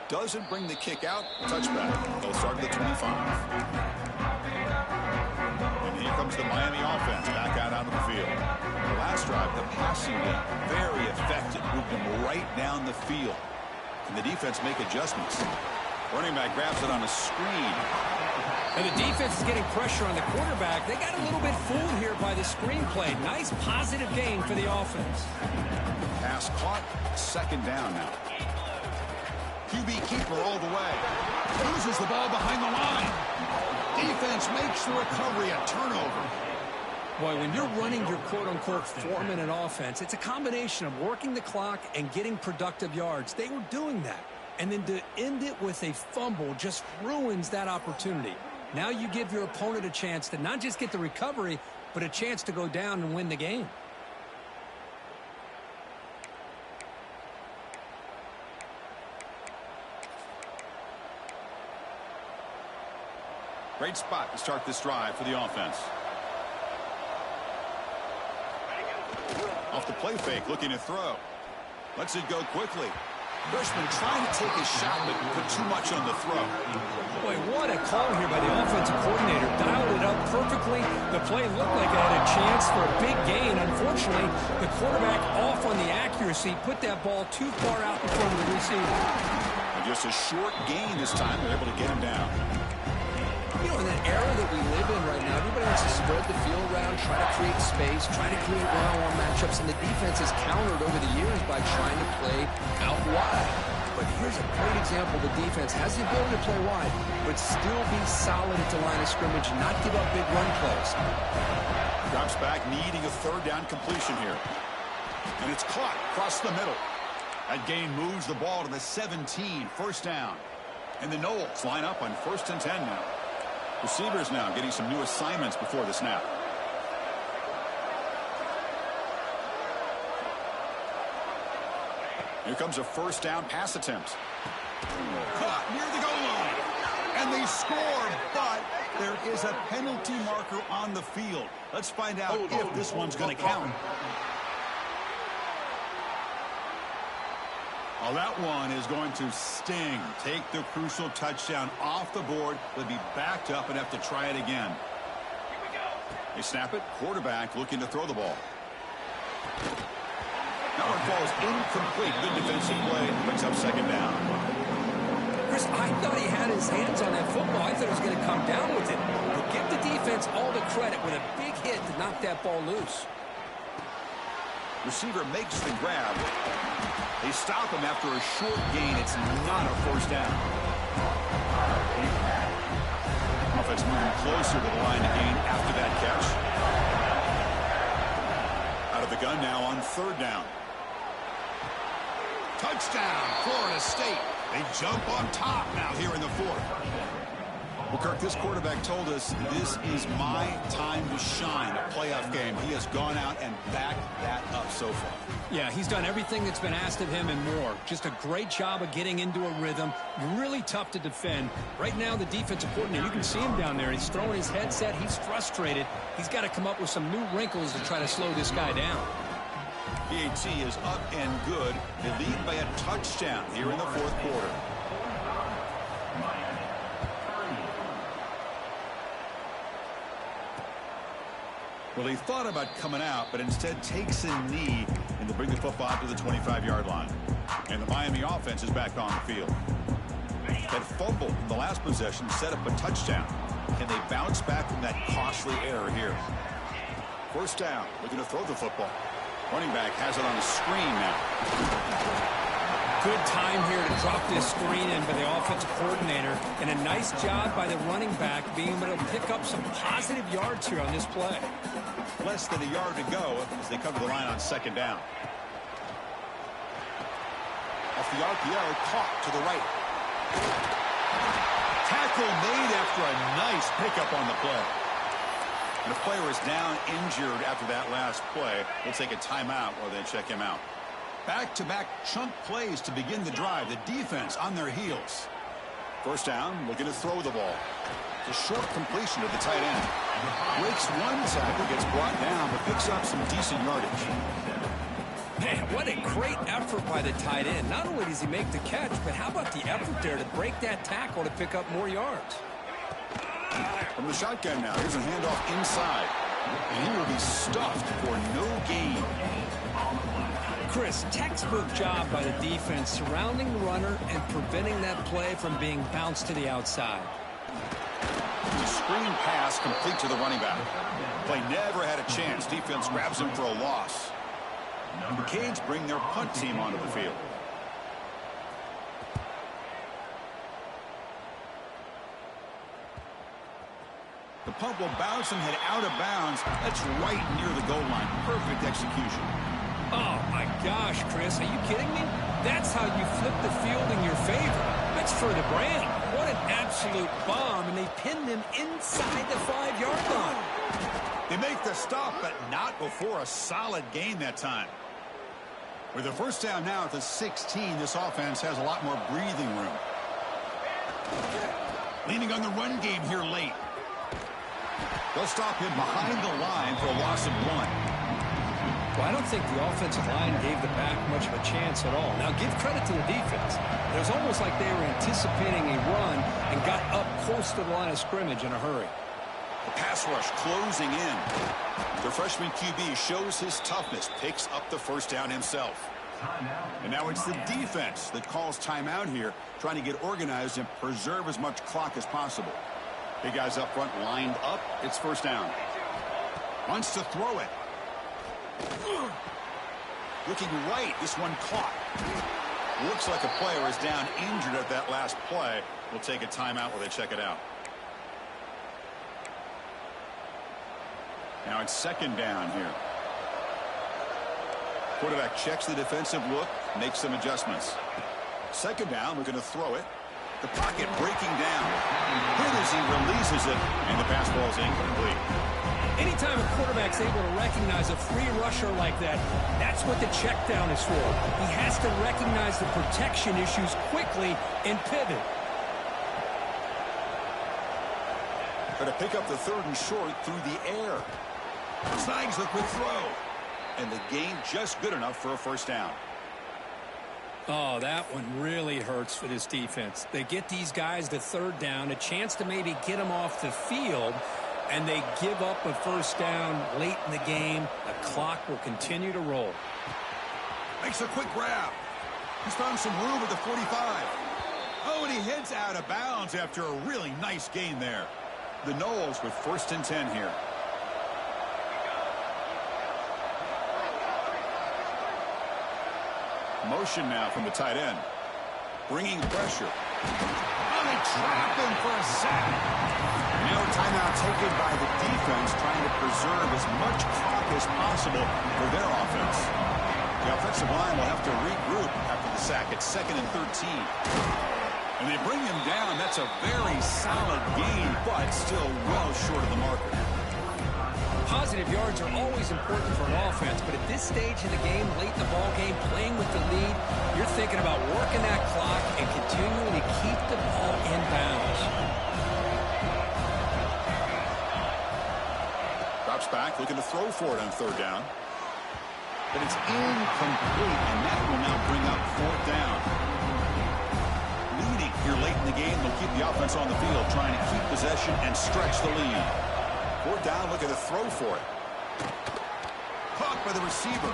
Doesn't bring the kick out. Touchback. They'll start at the 25. And here comes the Miami offense back out onto the field. The last drive, the passing game, very effective. Moved them right down the field. Can the defense make adjustments? Running back grabs it on a screen. And the defense is getting pressure on the quarterback. They got a little bit fooled here by the screen play. Nice positive gain for the offense. Pass caught. Second down now. QB keeper all the way. Loses the ball behind the line. Defense makes the recovery, a turnover. Boy, when you're running your quote-unquote 4-minute offense, it's a combination of working the clock and getting productive yards. They were doing that. And then to end it with a fumble just ruins that opportunity. Now you give your opponent a chance to not just get the recovery, but a chance to go down and win the game. Great spot to start this drive for the offense. Off the play fake, looking to throw. Lets it go quickly. Bushman trying to take his shot, but put too much on the throw. Boy, what a call here by the offensive coordinator. Dialed it up perfectly. The play looked like it had a chance for a big gain. Unfortunately, the quarterback off on the accuracy, put that ball too far out in front of the receiver. And just a short gain this time. They're able to get him down. You know, in the era that we live in right now, everybody wants to spread the field around, try to create space, try to create one-on-one matchups, and the defense has countered over the years by trying to play out wide. But here's a great example. The defense has the ability to play wide, but still be solid at the line of scrimmage, not give up big run plays. Drops back, needing a third down completion here. And it's caught across the middle. That gain moves the ball to the 17, first down. And the Knowles line up on 1st and 10 now. Receivers now getting some new assignments before the snap. Here comes a first down pass attempt. Caught near the goal line. And they score, but there is a penalty marker on the field. Let's find out if this one's going to count. Well, that one is going to sting. Take the crucial touchdown off the board. They'll be backed up and have to try it again. They snap it. Quarterback looking to throw the ball. That one falls incomplete. Good defensive play. Picks up second down. Chris, I thought he had his hands on that football. I thought he was going to come down with it. But give the defense all the credit with a big hit to knock that ball loose. Receiver makes the grab. They stop him after a short gain. It's not a first down. Offense moving closer to the line to gain after that catch. Out of the gun now on third down. Touchdown, Florida State. They jump on top now here in the fourth. Well, Kirk, this quarterback told us this is my time to shine, a playoff game. He has gone out and backed that up so far. Yeah, he's done everything that's been asked of him and more. Just a great job of getting into a rhythm. Really tough to defend. Right now, the defensive coordinator, you can see him down there. He's throwing his headset. He's frustrated. He's got to come up with some new wrinkles to try to slow this guy down. PAT is up and good. They lead by a touchdown here in the fourth quarter. Well, he thought about coming out, but instead takes a knee and to bring the football to the 25-yard line. And the Miami offense is back on the field. That fumble in the last possession set up a touchdown. Can they bounce back from that costly error here? First down, looking to throw the football. Running back has it on the screen now. Good time here to drop this screen in by the offensive coordinator. And a nice job by the running back being able to pick up some positive yards here on this play. Less than a yard to go as they cover the line on second down. Off the RPO, caught to the right. Tackle made after a nice pickup on the play. And the player is down injured after that last play. We'll take a timeout while they check him out. Back-to-back chunk plays to begin the drive. The defense on their heels. First down, looking to throw the ball. It's a short completion to the tight end. Breaks one tackle, gets brought down, but picks up some decent yardage. Man, what a great effort by the tight end. Not only does he make the catch, but how about the effort there to break that tackle to pick up more yards? From the shotgun now, here's a handoff inside. And he will be stuffed for no gain. Chris, textbook job by the defense surrounding the runner and preventing that play from being bounced to the outside. The screen pass complete to the running back. Play never had a chance. Defense grabs him for a loss. The Canes bring their punt team onto the field. The punt will bounce and head out of bounds. That's right near the goal line. Perfect execution. Oh, my gosh, Chris. Are you kidding me? That's how you flip the field in your favor. That's for the brand. What an absolute bomb, and they pinned him inside the 5-yard line. They make the stop, but not before a solid gain that time. With the first down now at the 16, this offense has a lot more breathing room. Leaning on the run game here late. They'll stop him behind the line for a loss of 1. Well, I don't think the offensive line gave the back much of a chance at all. Now, give credit to the defense. It was almost like they were anticipating a run and got up close to the line of scrimmage in a hurry. The pass rush closing in. The freshman QB shows his toughness, picks up the first down himself. And now it's the defense that calls timeout here, trying to get organized and preserve as much clock as possible. Big guys up front lined up. It's first down. Wants to throw it. Looking right. This one caught. Looks like a player is down injured at that last play. We'll take a timeout while they check it out. Now it's second down here. Quarterback checks the defensive look, makes some adjustments. Second down, we're going to throw it. The pocket breaking down. Hit as he releases it, and the pass ball is incomplete. Anytime a quarterback's able to recognize a free rusher like that, that's what the check down is for. He has to recognize the protection issues quickly and pivot. Got to pick up the third and short through the air. Snags the quick throw. And the gain just good enough for a first down. Oh, that one really hurts for this defense. They get these guys to third down, a chance to maybe get them off the field, and they give up a first down late in the game. The clock will continue to roll. Makes a quick grab. He's found some room at the 45. Oh, and he heads out of bounds after a really nice gain there. The Noles with first and 10 here. Motion now from the tight end. Bringing pressure. Oh, they trap him for a sack. Now a timeout taken by the defense, trying to preserve as much clock as possible for their offense. The offensive line will have to regroup after the sack. It's second and 13. And they bring him down. That's a very solid gain, but still well short of the marker. Positive yards are always important for an offense, but at this stage in the game, late in the ball game, playing with the lead, you're thinking about working that clock and continuing to keep the ball in bounds. Drops back, looking to throw for it on third down. But it's incomplete, and that will now bring up fourth down. Leading here late in the game, they'll keep the offense on the field, trying to keep possession and stretch the lead. Fourth down, look at the throw for it. Caught by the receiver.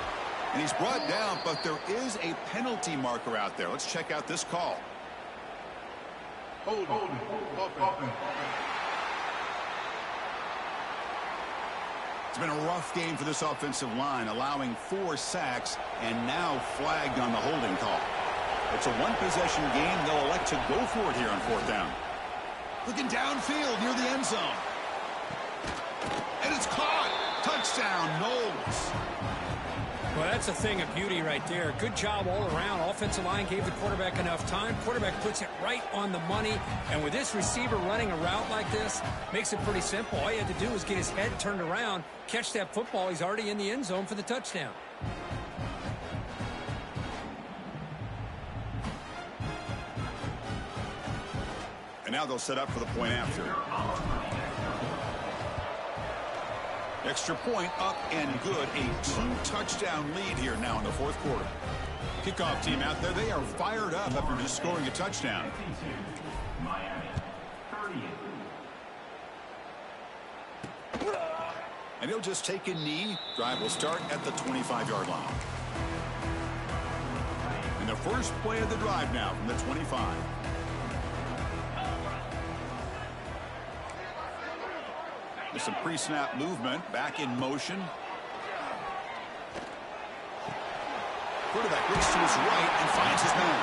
And he's brought down, but there is a penalty marker out there. Let's check out this call. Hold. It's been a rough game for this offensive line, allowing 4 sacks and now flagged on the holding call. It's a one-possession game. They'll elect to go for it here on fourth down. Looking downfield near the end zone. And it's caught. Touchdown, Noles. Well, that's a thing of beauty right there. Good job all around. Offensive line gave the quarterback enough time. Quarterback puts it right on the money. And with this receiver running a route like this, makes it pretty simple. All you had to do was get his head turned around, catch that football. He's already in the end zone for the touchdown. And now they'll set up for the point after. Extra point up and good. A 2-touchdown lead here now in the fourth quarter. Kickoff team out there. They are fired up after just scoring a touchdown. And he'll just take a knee. Drive will start at the 25-yard line. first play of the drive now from the 25. There's some pre-snap movement, back in motion. Quarterback looks to his right and finds his man.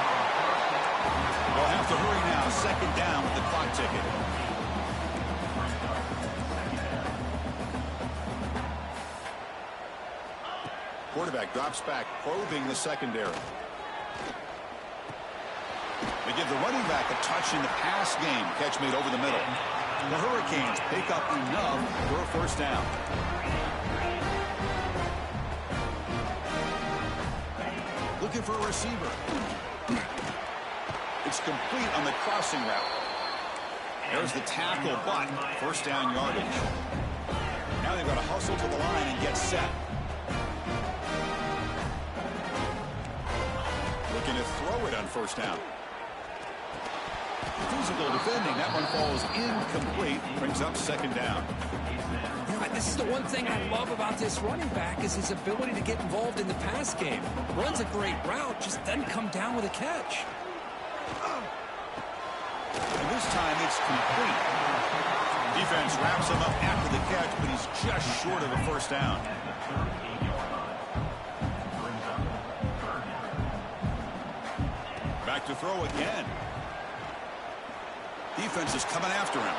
They'll have to hurry now. Second down with the clock ticking. Quarterback drops back, probing the secondary. They give the running back a touch in the pass game. Catch made over the middle. The Hurricanes pick up enough for a first down. Looking for a receiver. It's complete on the crossing route. There's the tackle, but first down yardage. Now they've got to hustle to the line and get set. Looking to throw it on first down. Physical defending. That one falls incomplete. Brings up second down. This is the one thing I love about this running back is his ability to get involved in the pass game. Runs a great route, just doesn't come down with a catch. And this time it's complete. Defense wraps him up after the catch, but he's just short of a first down. Back to throw again. Defense is coming after him.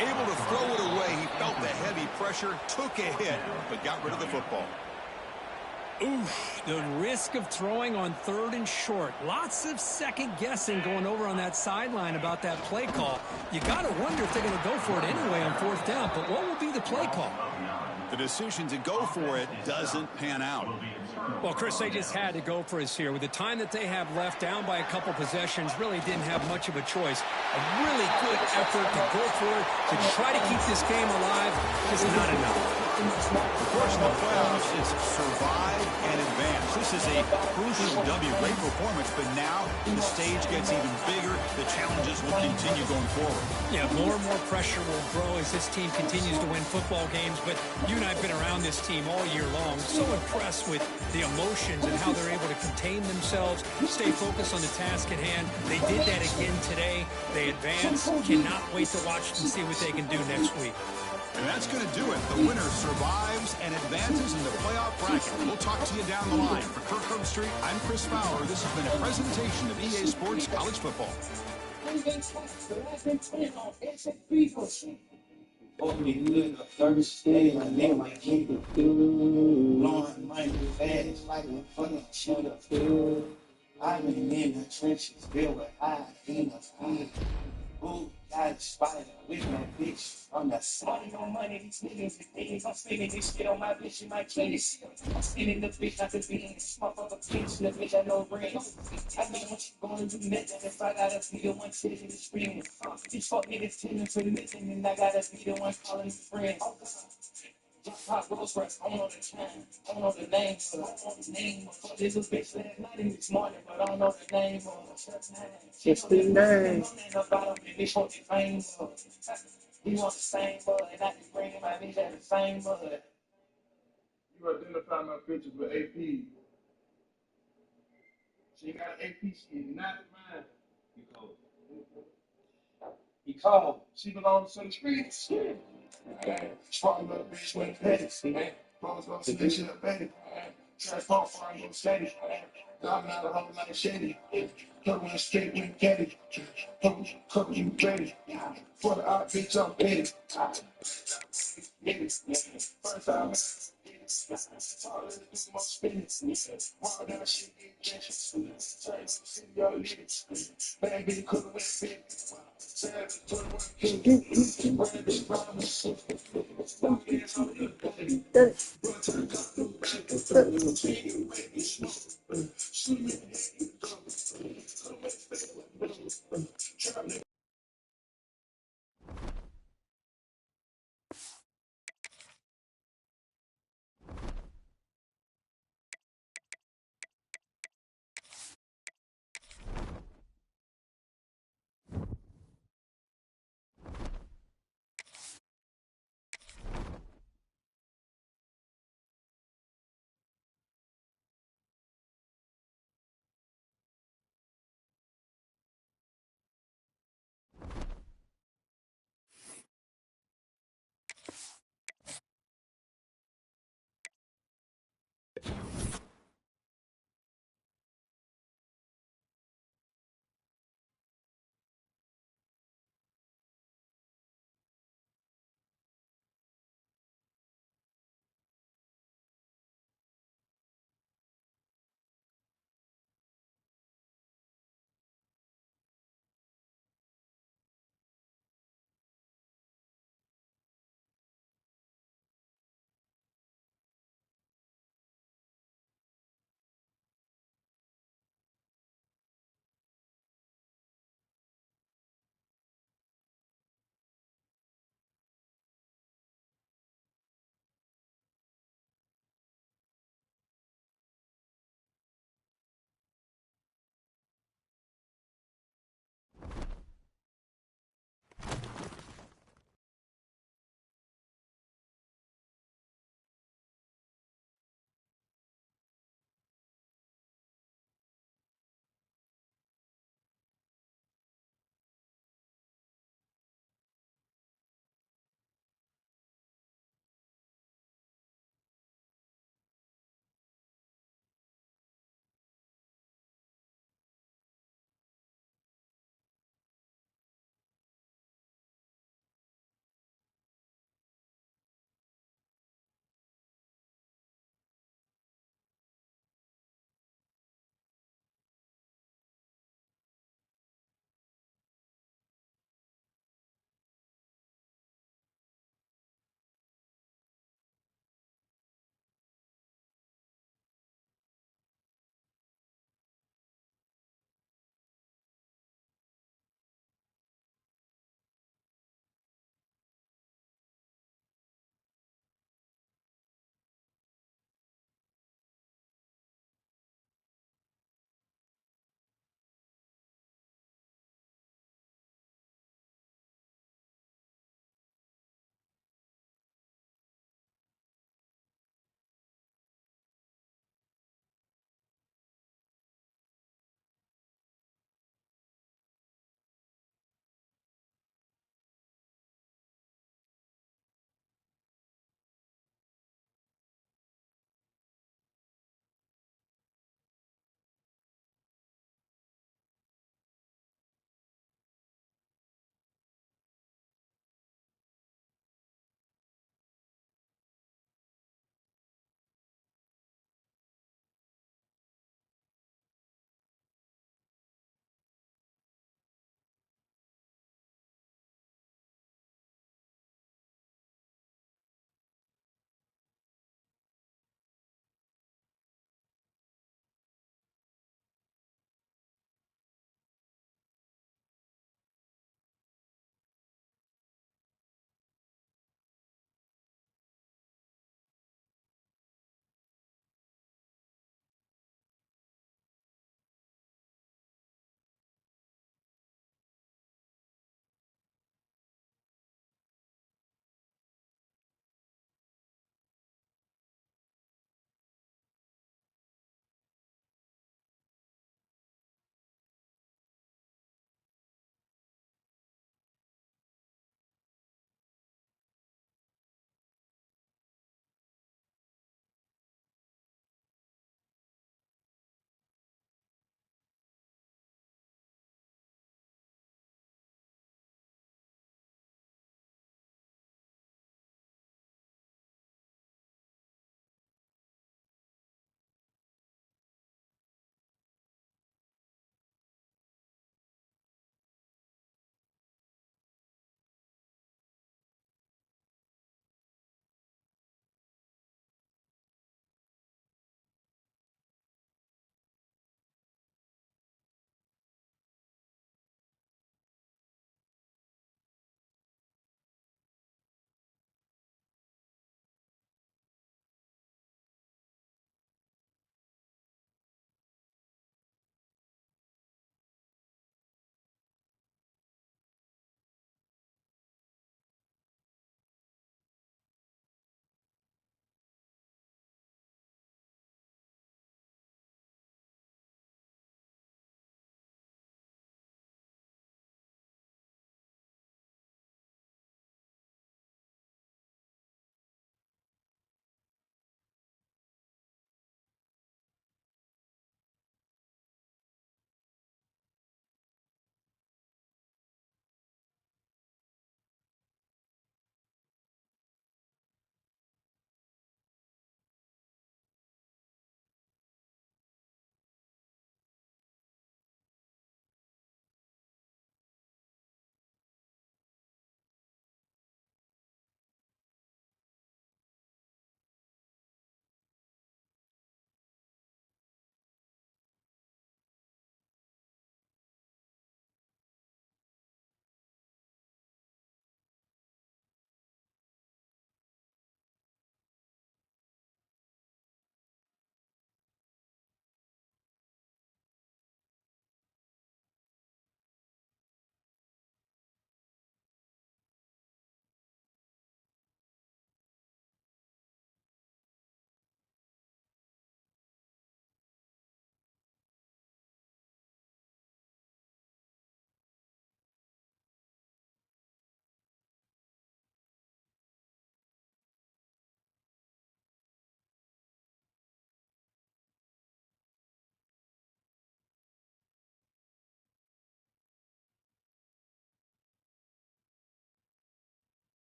Able to throw it away. He felt the heavy pressure, took a hit, but got rid of the football. Oof, the risk of throwing on third and short. Lots of second guessing going over on that sideline about that play call. You got to wonder if they're going to go for it anyway on fourth down, but what will be the play call? The decision to go for it doesn't pan out. Well, Chris, they just had to go for it here. With the time that they have left, down by a couple possessions, really didn't have much of a choice. A really good effort to go for it, to try to keep this game alive, just not enough. The course of the playoffs is survive and advance. This is a crucial W. Great performance, but now the stage gets even bigger. The challenges will continue going forward. Yeah, more and more pressure will grow as this team continues to win football games, but you and I have been around this team all year long. So impressed with the emotions and how they're able to contain themselves, stay focused on the task at hand. They did that again today. They advance. Cannot wait to watch and see what they can do next week. And that's going to do it. The winner survives and advances in the playoff bracket. We'll talk to you down the line. For Kirk Street, I'm Chris Fowler. This has been a presentation of EA Sports College Football. I've been in the trenches, built with high demons. Ooh, got a spider with that bitch on the side. On money, these niggas, things. I'm spinning this shit on my bitch in my case. I'm spinning the bitch out the beans. Motherfucker, bitch, the bitch, I know brains. I know what you gonna do next. If I gotta be the one sitting in the screen. These fuck niggas telling for the mission, and I gotta be the one calling his friend. Pop Rose Rex, I don't know the time, I don't know the name, but I don't know the name. This was bitch last night in this morning, but I don't know the name. Just the name. He wants the same blood, and I can bring him out, he's at the same blood. You identify my pictures with AP. She got an AP skin, not mine. He called. She belongs to the streets. Strong little bitch with petties. Pose gonna see this shit up, baby. Trash pump fire, I'm steady. I'm not a whole lot of shady. Come on, straight with Getty. Come you ready. For the art, bitch, I'm petty. First time. All of this is my spinach. Wild down shit, get catches. Try to see your lyrics. Bad bitch, couldn't win big. Savage, 21 kids. Brand bitch, promise. Don't get on the body. Run to the gun, shoot me in the head.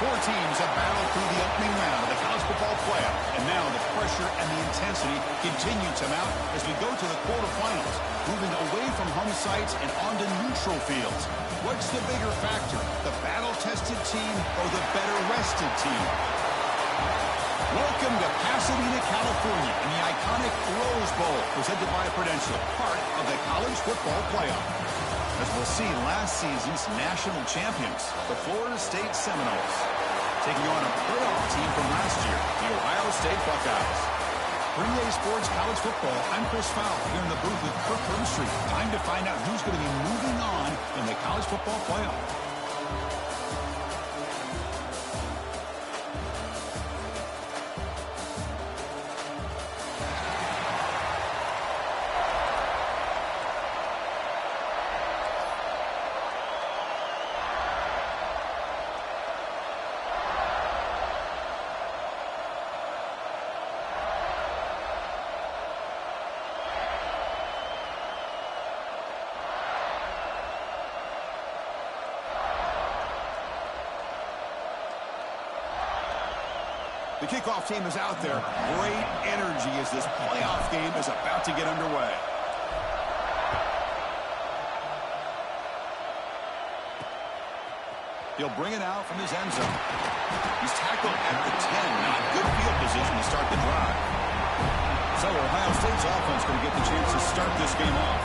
Four teams have battled through the opening round of the college football playoff, and now the pressure and the intensity continue to mount as we go to the quarterfinals, moving away from home sites and onto neutral fields. What's the bigger factor, the battle-tested team or the better-rested team? Welcome to Pasadena, California, in the iconic Rose Bowl, presented by Prudential, part of the college football playoff. As we'll see, last season's national champions, the Florida State Seminoles, taking on a playoff team from last year, the Ohio State Buckeyes. For EA Sports College Football, I'm Chris Fowle, here in the booth with Kirk Herbstreit. Time to find out who's going to be moving on in the college football playoff. The kickoff team is out there. Great energy as this playoff game is about to get underway. He'll bring it out from his end zone. He's tackled at the 10. Not good field position to start the drive. So Ohio State's offense going to get the chance to start this game off.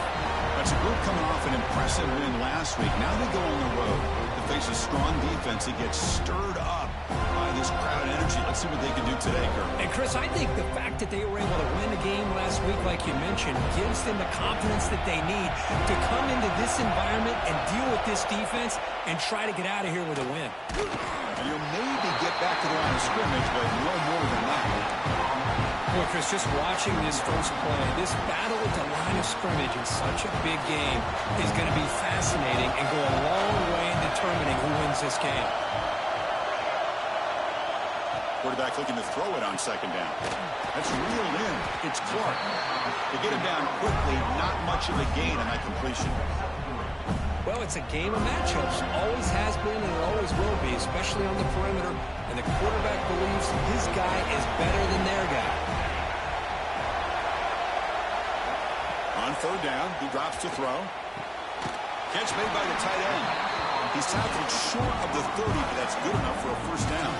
That's a group coming off an impressive win last week. Now they go on the road to face a strong defense that gets stirred up by this crowd energy. Let's see what they can do today, Kirk. And Chris, I think the fact that they were able to win a game last week, like you mentioned, gives them the confidence that they need to come into this environment and deal with this defense and try to get out of here with a win. And you'll maybe get back to the line of scrimmage, but no more than that. Boy, Chris, just watching this first play, this battle at the line of scrimmage in such a big game is going to be fascinating and go a long way in determining who wins this game. Quarterback looking to throw it on second down. That's reeled in. It's Clark. They get him down quickly. Not much of a gain on that completion. Well, it's a game of matchups. Always has been and it always will be, especially on the perimeter. And the quarterback believes his guy is better than their guy. On third down, he drops to throw. Catch made by the tight end. He's tackled short of the 30, but that's good enough for a first down.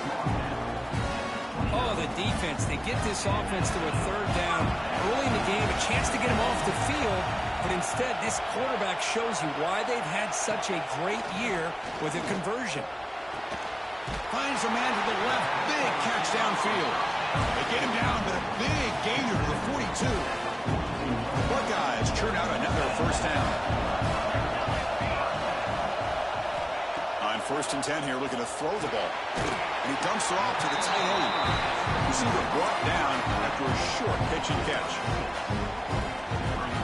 Oh, the defense. They get this offense to a third down early in the game, a chance to get him off the field. But instead, this quarterback shows you why they've had such a great year with a conversion. Finds a man to the left. Big catch downfield. They get him down, but a big gainer to the 42. Buckeyes churn out another first down. On 1st and 10 here, looking to throw the ball. And he dumps it off to the tight end. Receiver brought down after a short pitch and catch.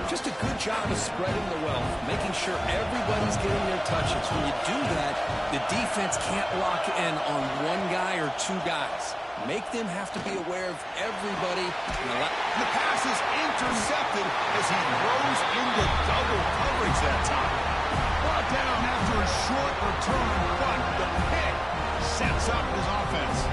Just a good job of spreading the wealth, making sure everybody's getting their touches. When you do that, the defense can't lock in on one guy or two guys. Make them have to be aware of everybody. The pass is intercepted as he throws into double coverage that time. Brought down after a short return, but the pick sets up his offense.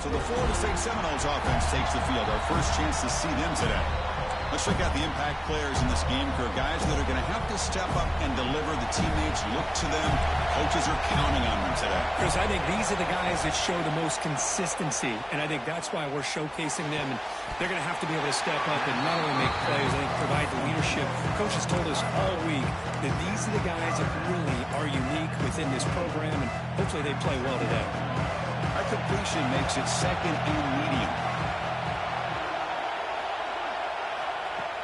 So the Florida State Seminoles offense takes the field. Our first chance to see them today. Let's check out the impact players in this game, Kirk. Guys that are going to have to step up and deliver. The teammates look to them. Coaches are counting on them today. Chris, I think these are the guys that show the most consistency, and I think that's why we're showcasing them. And they're going to have to be able to step up and not only make plays, I think provide the leadership. Coaches told us all week that these are the guys that really are unique within this program, and hopefully they play well today. That completion makes it second and medium.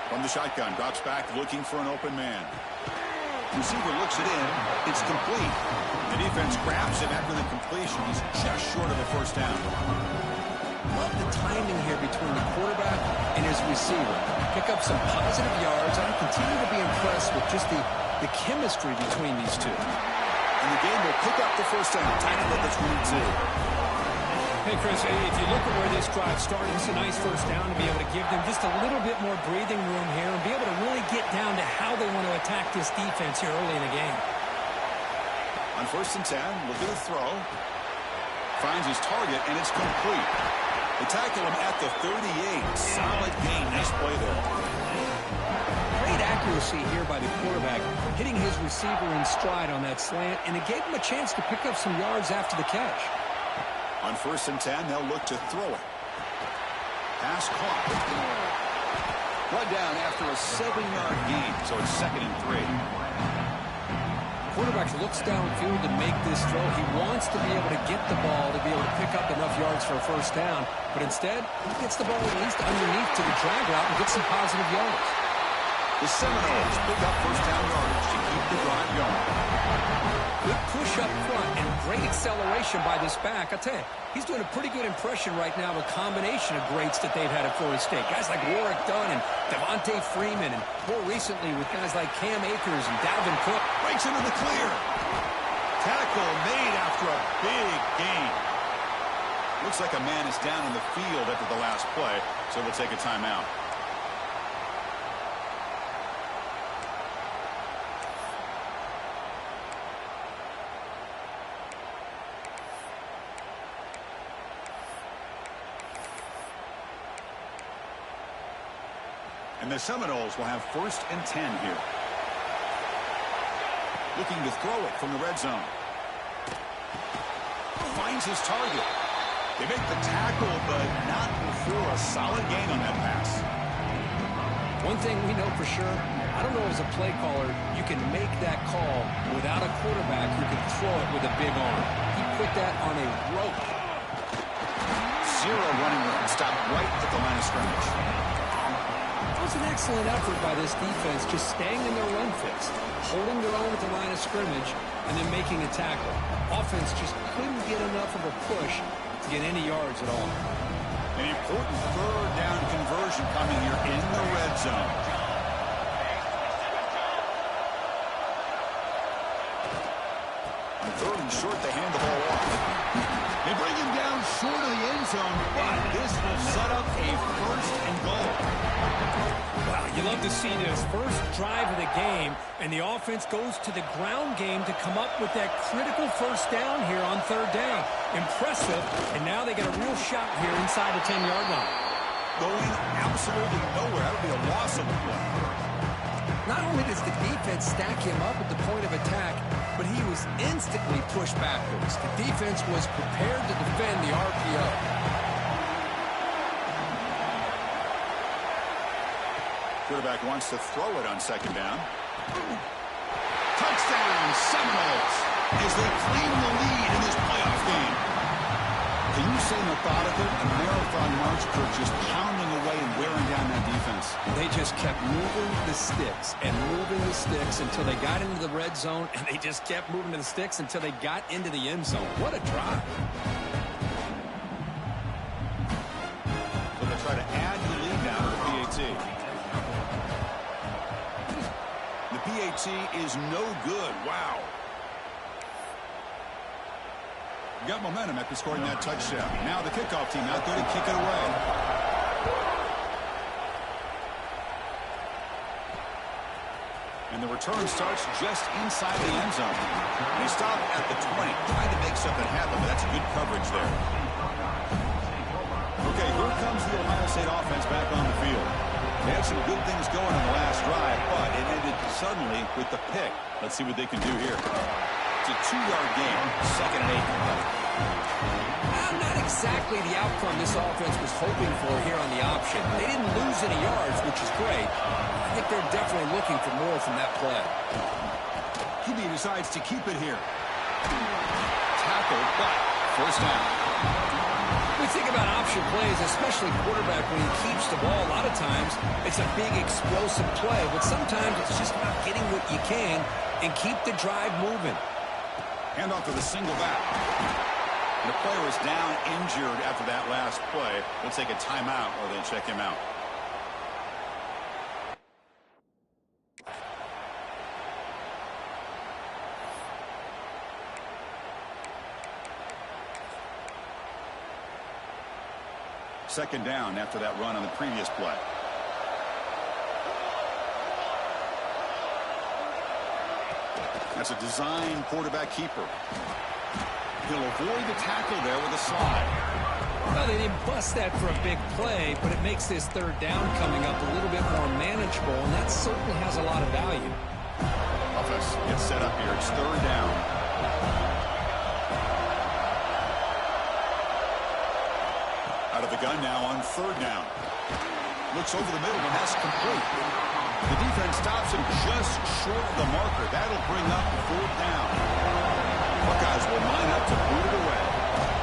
From the shotgun, drops back looking for an open man. Receiver looks it in. It's complete. The defense grabs him after the completion. He's just short of a first down. Love the timing here between the quarterback and his receiver. Pick up some positive yards. I continue to be impressed with just the the chemistry between these two. And the game will pick up the first down, tied up at the 22. Hey, Chris, if you look at where this drive started, it's a nice first down to be able to give them just a little bit more breathing room here and be able to really get down to how they want to attack this defense here early in the game. On 1st and 10, look at the throw. Finds his target, and it's complete. They tackle him at the 38. Solid gain. Nice play there. Great accuracy here by the quarterback, hitting his receiver in stride on that slant, and it gave him a chance to pick up some yards after the catch. On 1st and 10, they'll look to throw it. Pass caught. Brought down after a 7-yard gain, so it's 2nd and 3. Quarterback looks downfield to make this throw. He wants to be able to get the ball to be able to pick up enough yards for a first down, but instead, he gets the ball at least underneath to the drag route and gets some positive yards. The Seminoles pick up first down yardage to keep the drive going. Good push up front and great acceleration by this back. I tell you, he's doing a pretty good impression right now of a combination of greats that they've had at Florida State. Guys like Warwick Dunn and Devontae Freeman, and more recently with guys like Cam Akers and Dalvin Cook. Breaks into the clear. Tackle made after a big gain. Looks like a man is down in the field after the last play, so we'll take a timeout. And the Seminoles will have 1st and 10 here. Looking to throw it from the red zone. Finds his target. They make the tackle, but not before a solid gain on that pass. One thing we know for sure, I don't know as a play caller, you can make that call without a quarterback who can throw it with a big arm. He put that on a rope. 0 running room. Stopped right at the line of scrimmage. It was an excellent effort by this defense, just staying in their run fix, holding their own at the line of scrimmage, and then making a tackle. Offense just couldn't get enough of a push to get any yards at all. An important 3rd down conversion coming here in the red zone. On 3rd and short, they hand the ball off. They bring him down short of the end zone, but this will set up a 1st and goal. Wow, you love to see this first drive of the game, and the offense goes to the ground game to come up with that critical first down here on 3rd down. Impressive, and now they get a real shot here inside the 10-yard line. Going absolutely nowhere. That would be a loss of a play. Not only does the defense stack him up at the point of attack, but he was instantly pushed backwards. The defense was prepared to defend the RPO. Quarterback wants to throw it on 2nd down. Touchdown, Seminoles, as they claim the lead in this playoff game. Can you say methodical? A marathon march for just pounding away and wearing down that defense. They just kept moving the sticks and moving the sticks until they got into the red zone, and they just kept moving the sticks until they got into the end zone. What a drive. So they'll try to add the lead now to the PAT. The PAT is no good. Wow. Got momentum after scoring that touchdown. Now the kickoff team out there to kick it away. And the return starts just inside the end zone. They stop at the 20, trying to make something happen, but that's good coverage there. Okay, here comes the Ohio State offense back on the field. They had some good things going on the last drive, but it ended suddenly with the pick. Let's see what they can do here. It's a 2-yard gain, 2nd and 8. Not exactly the outcome this offense was hoping for here on the option. They didn't lose any yards, which is great. I think they're definitely looking for more from that play. QB decides to keep it here. Tackle, but first down. We think about option plays, especially quarterback, when he keeps the ball. A lot of times, it's a big explosive play, but sometimes it's just about getting what you can and keep the drive moving. Handoff to the single back. The player is down injured after that last play. They'll take a timeout or they'll check him out. Second down after that run on the previous play. That's a design quarterback keeper. He'll avoid the tackle there with a slide. Well, they didn't bust that for a big play, but it makes this third down coming up a little bit more manageable, and that certainly has a lot of value. Offense gets set up here. It's third down. Out of the gun now on third down. Looks over the middle, and that's complete. The defense stops him just short of the marker. That'll bring up fourth down. Buckeyes will line up to boot it away.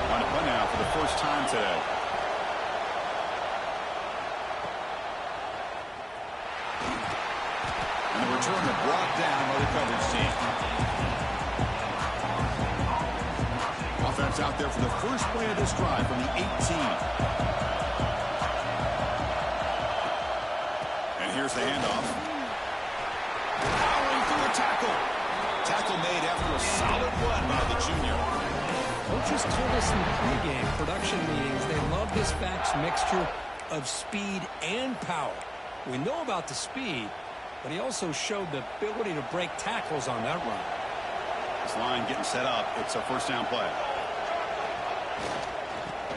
On a punt now for the first time today. And the return is brought down by the coverage team. Offense out there for the first play of this drive from the 18. Here's the handoff. Powering through a tackle. Tackle made after a solid run by the junior. Coaches told us in the pregame production meetings they love this back's mixture of speed and power. We know about the speed, but he also showed the ability to break tackles on that run. This line getting set up. It's a first down play.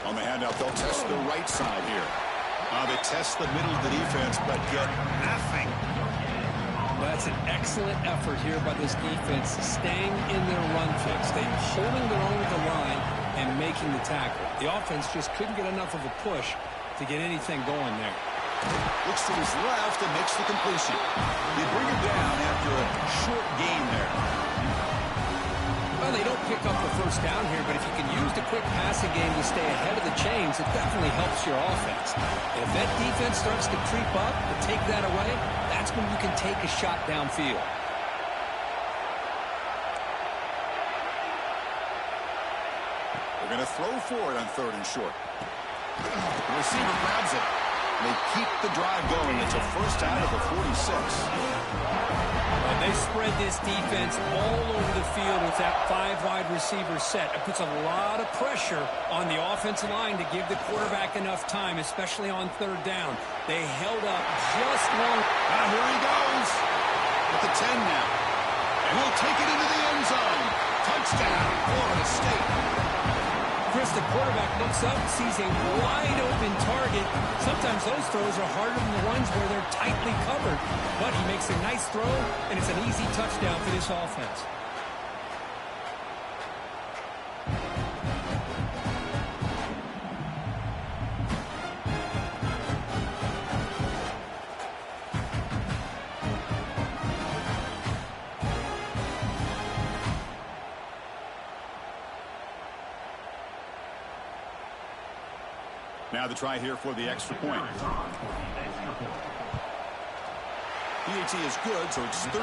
On the handoff, they'll test the right side here. They test the middle of the defense, but get nothing. Well, that's an excellent effort here by this defense, staying in their run fix. They're holding their own at the line and making the tackle. The offense just couldn't get enough of a push to get anything going there. Looks to his left and makes the completion. They bring him down after a short gain there. Well, they don't pick up the first down here, but if you can use the quick passing game to stay ahead of the chains, it definitely helps your offense. And if that defense starts to creep up and take that away, that's when you can take a shot downfield. They're going to throw for it on third and short. The receiver grabs it. They keep the drive going. It's a first out of the 46. They spread this defense all over the field with that 5 wide receiver set. It puts a lot of pressure on the offensive line to give the quarterback enough time, especially on third down. They held up just long. Here he goes with the 10 now. And he'll take it into the end zone. Touchdown, Florida State. Chris, the quarterback looks up, sees a wide-open target. Sometimes those throws are harder than the ones where they're tightly covered. But he makes a nice throw, and it's an easy touchdown for this offense. Now the try here for the extra point. PAT is good, so it's 13-0.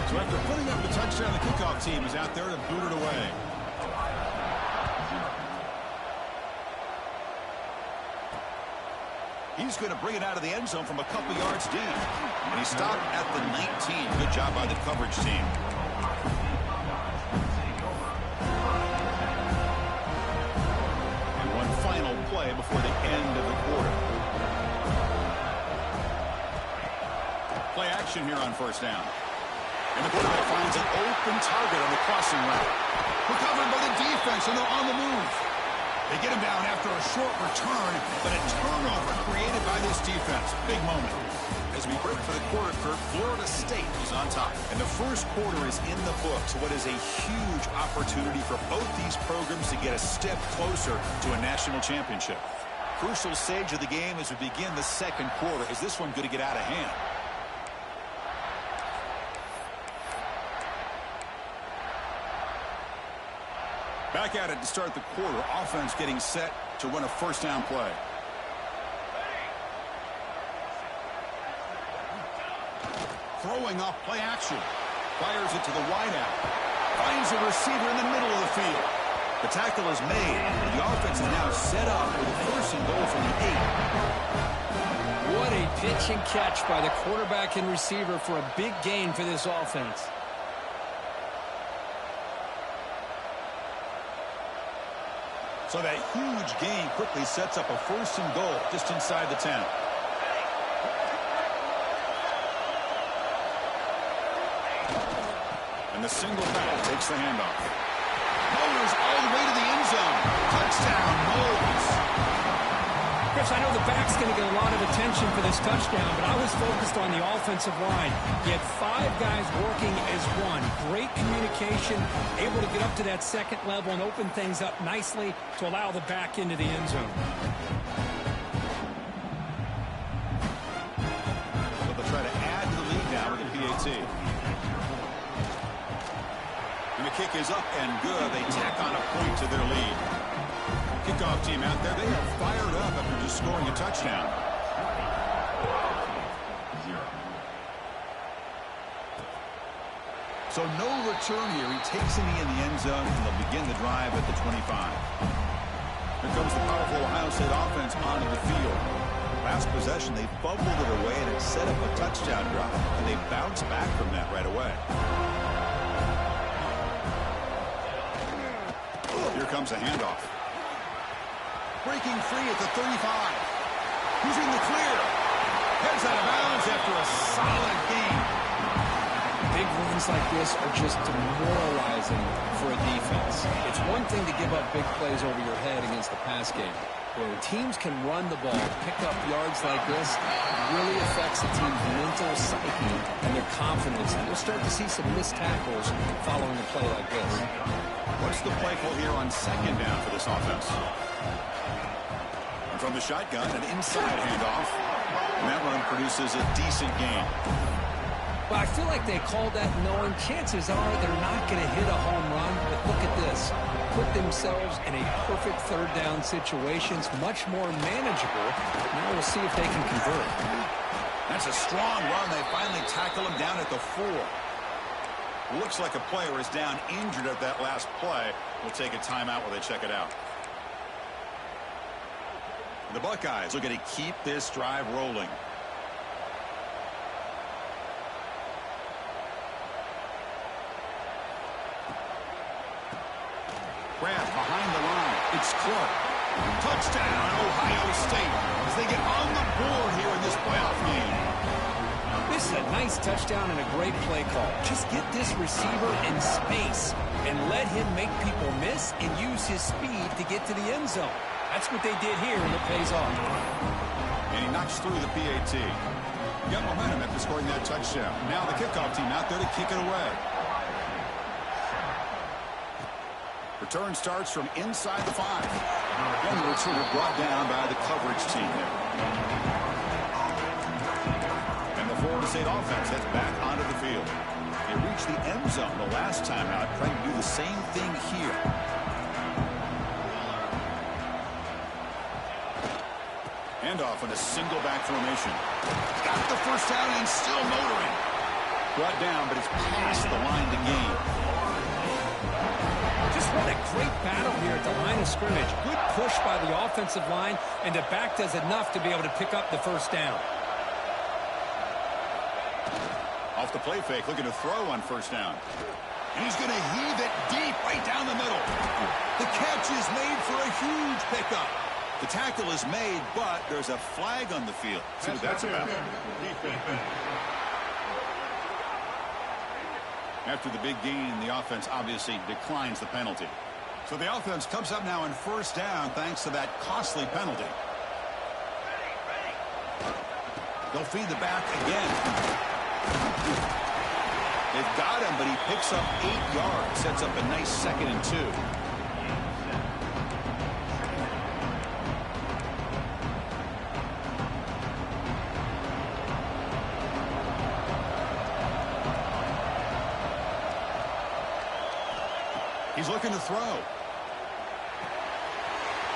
So after putting up the touchdown, the kickoff team is out there to boot it away. He's going to bring it out of the end zone from a couple yards deep. And he stopped at the 19. Good job by the coverage team. Final play before the end of the quarter. Play action here on first down. And the quarterback finds an open target on the crossing route. Recovered by the defense, and they're on the move. They get him down after a short return, but a turnover created by this defense. Big moment. As we break for the quarter, Kurt, Florida State is on top. And the first quarter is in the books. What is a huge opportunity for both these programs to get a step closer to a national championship. Crucial stage of the game as we begin the second quarter. Is this one going to get out of hand? Back at it to start the quarter. Offense getting set to run a first down play. Throwing off play action. Fires it to the wideout. Finds a receiver in the middle of the field. The tackle is made. The offense is now set up with a first and goal from the 8. What a pitch and catch by the quarterback and receiver for a big gain for this offense. So that huge gain quickly sets up a 1st and goal just inside the 10. And the single back takes the handoff. Motors all the way to the end zone. Touchdown, Knowles. Chris, I know the back's going to get a lot of attention for this touchdown, but I was focused on the offensive line. You had 5 guys working as one. Great communication, able to get up to that second level and open things up nicely to allow the back into the end zone. So they'll try to add to the lead now with the PAT. And the kick is up and good. They tack on a point to their lead. Kickoff team out there, they are fired up after just scoring a touchdown. So no return here. He takes it in the end zone, and they'll begin the drive at the 25. Here comes the powerful Ohio State offense onto the field. Last possession, they fumbled it away, and it set up a touchdown drive, and they bounced back from that right away. Here comes a handoff. Breaking free at the 35. Who's in the clear? Heads out of bounds after a solid gain. Big runs like this are just demoralizing for a defense. It's one thing to give up big plays over your head against the pass game. When teams can run the ball, pick up yards like this, it really affects the team's mental psyche and their confidence. And you'll start to see some missed tackles following a play like this. What's the play call here on 2nd down for this offense? And from the shotgun, an inside handoff. And that run produces a decent gain. Well, I feel like they called that knowing chances are they're not going to hit a home run. But look at this. Put themselves in a perfect 3rd down situation. It's much more manageable. Now we'll see if they can convert. That's a strong run. They finally tackle him down at the 4. Looks like a player is down injured at that last play. We'll take a timeout while they check it out. The Buckeyes looking to keep this drive rolling. Grab behind the line. It's Clark. Touchdown, Ohio State, as they get on the board here in this playoff game. This is a nice touchdown and a great play call. Just get this receiver in space and let him make people miss and use his speed to get to the end zone. That's what they did here, and it pays off. And he knocks through the PAT. Got momentum after scoring that touchdown. Now the kickoff team out there to kick it away. Return starts from inside the 5. And the returner brought down by the coverage team there. And the Florida State offense heads back onto the field. They reached the end zone the last time out, trying to do the same thing here. Handoff in a single back formation. Got the 1st down and still motoring. Brought down, but it's past the line to gain. Just what a great battle here at the line of scrimmage. Good push by the offensive line, and the back does enough to be able to pick up the 1st down. Off the play fake, looking to throw on 1st down. And he's going to heave it deep right down the middle. The catch is made for a huge pickup. The tackle is made, but there's a flag on the field. See what that's about. After the big gain, the offense obviously declines the penalty. So the offense comes up now on 1st down thanks to that costly penalty. They'll feed the back again. They've got him, but he picks up 8 yards, sets up a nice 2nd and 2. He's looking to throw.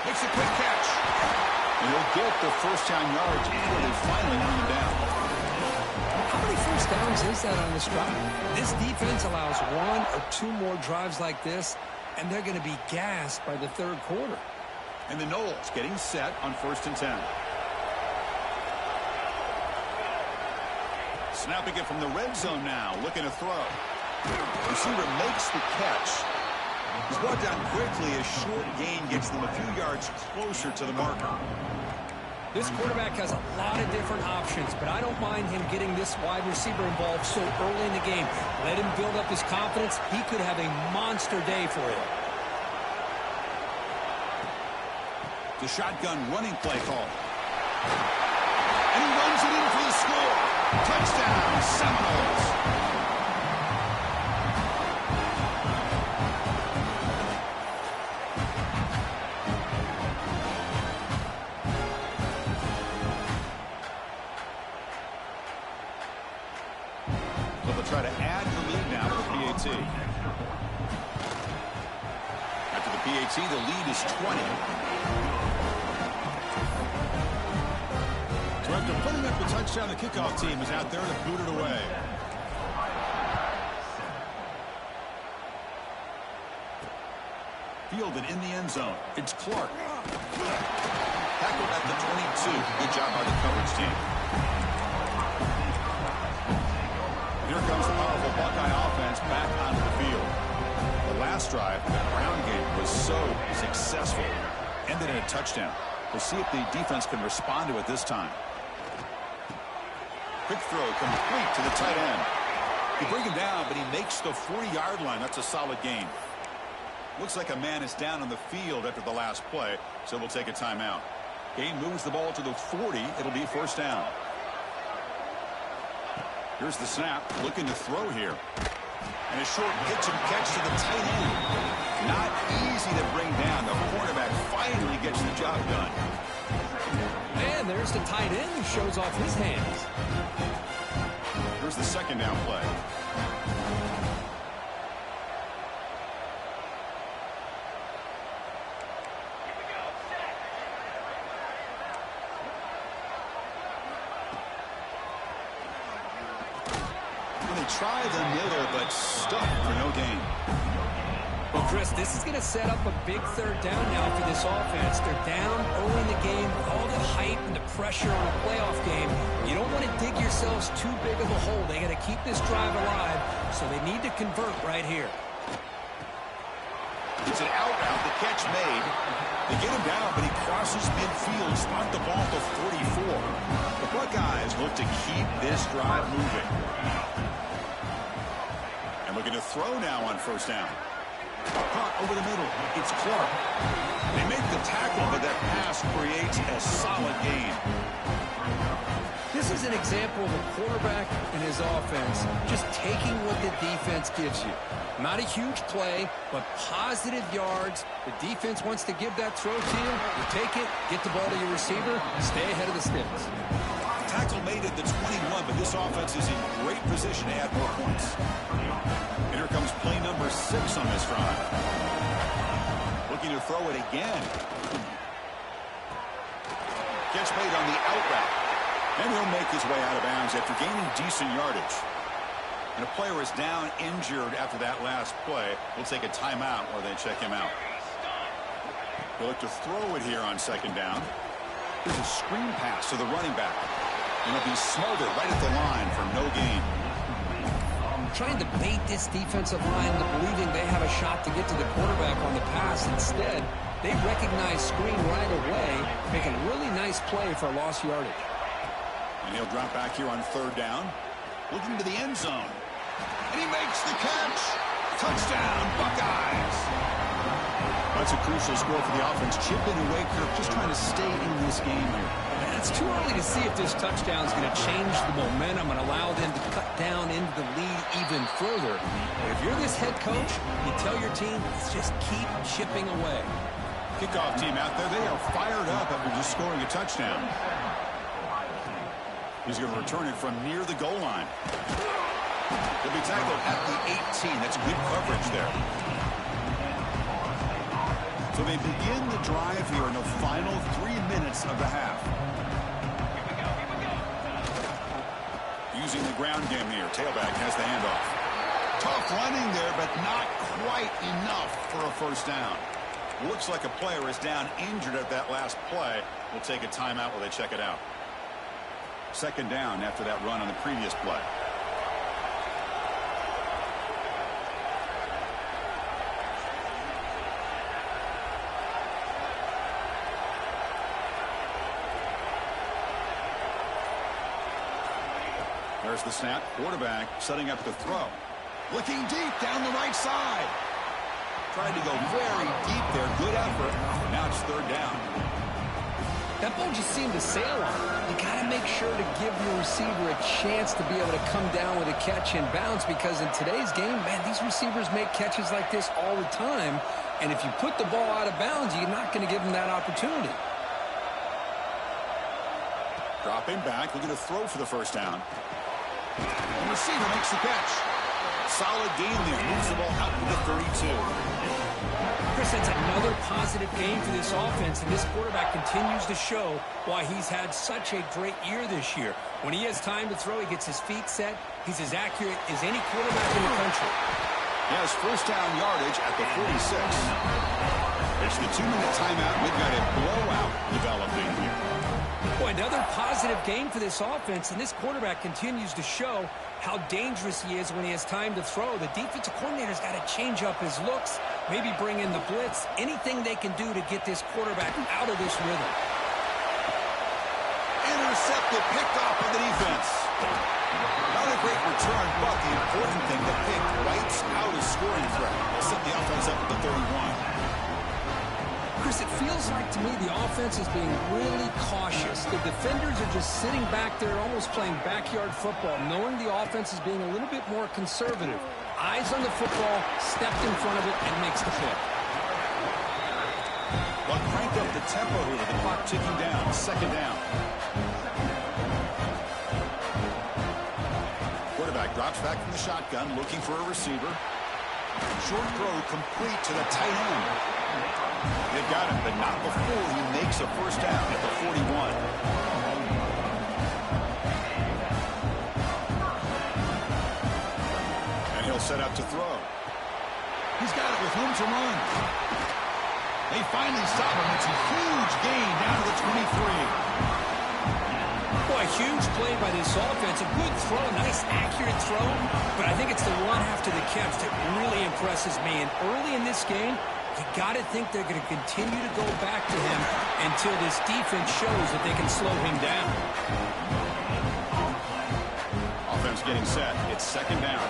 Makes a quick catch. And he'll get the 1st down yards before they finally run him down. How many 1st downs is that on this drive? This defense allows 1 or 2 more drives like this, and they're going to be gassed by the 3rd quarter. And the Knowles getting set on 1st and 10. Snapping it from the red zone now, looking to throw. Receiver makes the catch. He's brought down quickly. A short gain gets them a few yards closer to the marker. This quarterback has a lot of different options, but I don't mind him getting this wide receiver involved so early in the game. Let him build up his confidence. He could have a monster day for you. The shotgun running play call. And he runs it in for the score. Touchdown, Seminoles. Try to add the lead now to the PAT. After the PAT, the lead is 20. So after putting up the touchdown, the kickoff team is out there to boot it away. Fielded in the end zone. It's Clark. Tackled at the 22. Good job by the coverage team. Here comes the powerful Buckeye offense back onto the field. The last drive, the ground game was so successful. Ended in a touchdown. We'll see if the defense can respond to it this time. Quick throw complete to the tight end. You bring him down, but he makes the 40-yard line. That's a solid gain. Looks like a man is down on the field after the last play, so we'll take a timeout. Game moves the ball to the 40. It'll be first down. Here's the snap, looking to throw here. And a short pitch and catch to the tight end. Not easy to bring down. The quarterback finally gets the job done. And there's the tight end who shows off his hands. Here's the second down play. Try the Miller, but stuck for no gain. Well, Chris, this is going to set up a big third down now for this offense. They're down early in the game with all the hype and the pressure on a playoff game. You don't want to dig yourselves too big of a hole. They got to keep this drive alive, so they need to convert right here. It's an out route, the catch made. They get him down, but he crosses midfield, spot the ball to 44. The Buckeyes look to keep this drive moving. And looking to throw now on first down. Caught over the middle. It's Clark. They make the tackle, but that pass creates a solid gain. This is an example of a quarterback and his offense just taking what the defense gives you. Not a huge play, but positive yards. The defense wants to give that throw to you. You take it, get the ball to your receiver, stay ahead of the sticks. Tackle made at the 21, but this offense is in great position to add more points. And here comes play number 6 on this drive. Looking to throw it again. Catch made on the out route. And he'll make his way out of bounds after gaining decent yardage. And a player is down injured after that last play. We'll take a timeout while they check him out. They'll look to throw it here on second down. There's a screen pass to the running back. And it'll be smothered right at the line for no gain. Trying to bait this defensive line into believing they have a shot to get to the quarterback on the pass. Instead, they recognize screen right away, making a really nice play for lost yardage. And he'll drop back here on third down. Looking to the end zone. And he makes the catch. Touchdown, Buckeyes. That's a crucial score for the offense. Chipping away, Kirk, just trying to stay in this game here. It's too early to see if this touchdown is going to change the momentum and allow them to cut down into the lead even further. But if you're this head coach, you tell your team, just keep chipping away. Kickoff team out there, they are fired up after just scoring a touchdown. He's going to return it from near the goal line. He'll be tackled at the 18. That's good coverage there. So they begin the drive here in the final 3 minutes of the half. Using the ground game here. Tailback has the handoff. Tough running there, but not quite enough for a first down. Looks like a player is down injured at that last play. We'll take a timeout while they check it out. Second down after that run on the previous play. There's the snap. Quarterback setting up the throw. Looking deep down the right side. Tried to go very deep there. Good effort. Now it's third down. That ball just seemed to sail on. You got to make sure to give your receiver a chance to be able to come down with a catch and bounce, because in today's game, man, these receivers make catches like this all the time. And if you put the ball out of bounds, you're not going to give them that opportunity. Dropping back, looking to throw for the first down. The receiver makes the catch. Solid gain there. Moves the ball out to the 32. Chris, that's another positive game for this offense, and this quarterback continues to show why he's had such a great year this year. When he has time to throw, he gets his feet set. He's as accurate as any quarterback in the country. He has first down yardage at the 46. It's the 2-minute timeout. We've got a blowout developing here. Boy, another positive game for this offense, and this quarterback continues to show how dangerous he is when he has time to throw. The defensive coordinator's got to change up his looks, maybe bring in the blitz, anything they can do to get this quarterback out of this rhythm. Intercepted, picked off by the defense. Not a great return, but the important thing, the pick wipes out a scoring threat. They'll set the offense up at the 31. Chris, it feels like to me the offense is being really cautious. The defenders are just sitting back there almost playing backyard football, knowing the offense is being a little bit more conservative. Eyes on the football, stepped in front of it, and makes the pick. But crank up the tempo here, the clock ticking down, second down. Quarterback drops back from the shotgun, looking for a receiver. Short throw complete to the tight end. They've got him, but not before he makes a first down at the 41. And he'll set up to throw. He's got it with room to run. They finally stop him. It's a huge gain down to the 23. Boy, huge play by this offense. A good throw, nice accurate throw. But I think it's the run after the catch that really impresses me. And early in this game, you got to think they're going to continue to go back to him until this defense shows that they can slow him down. Offense getting set. It's second down.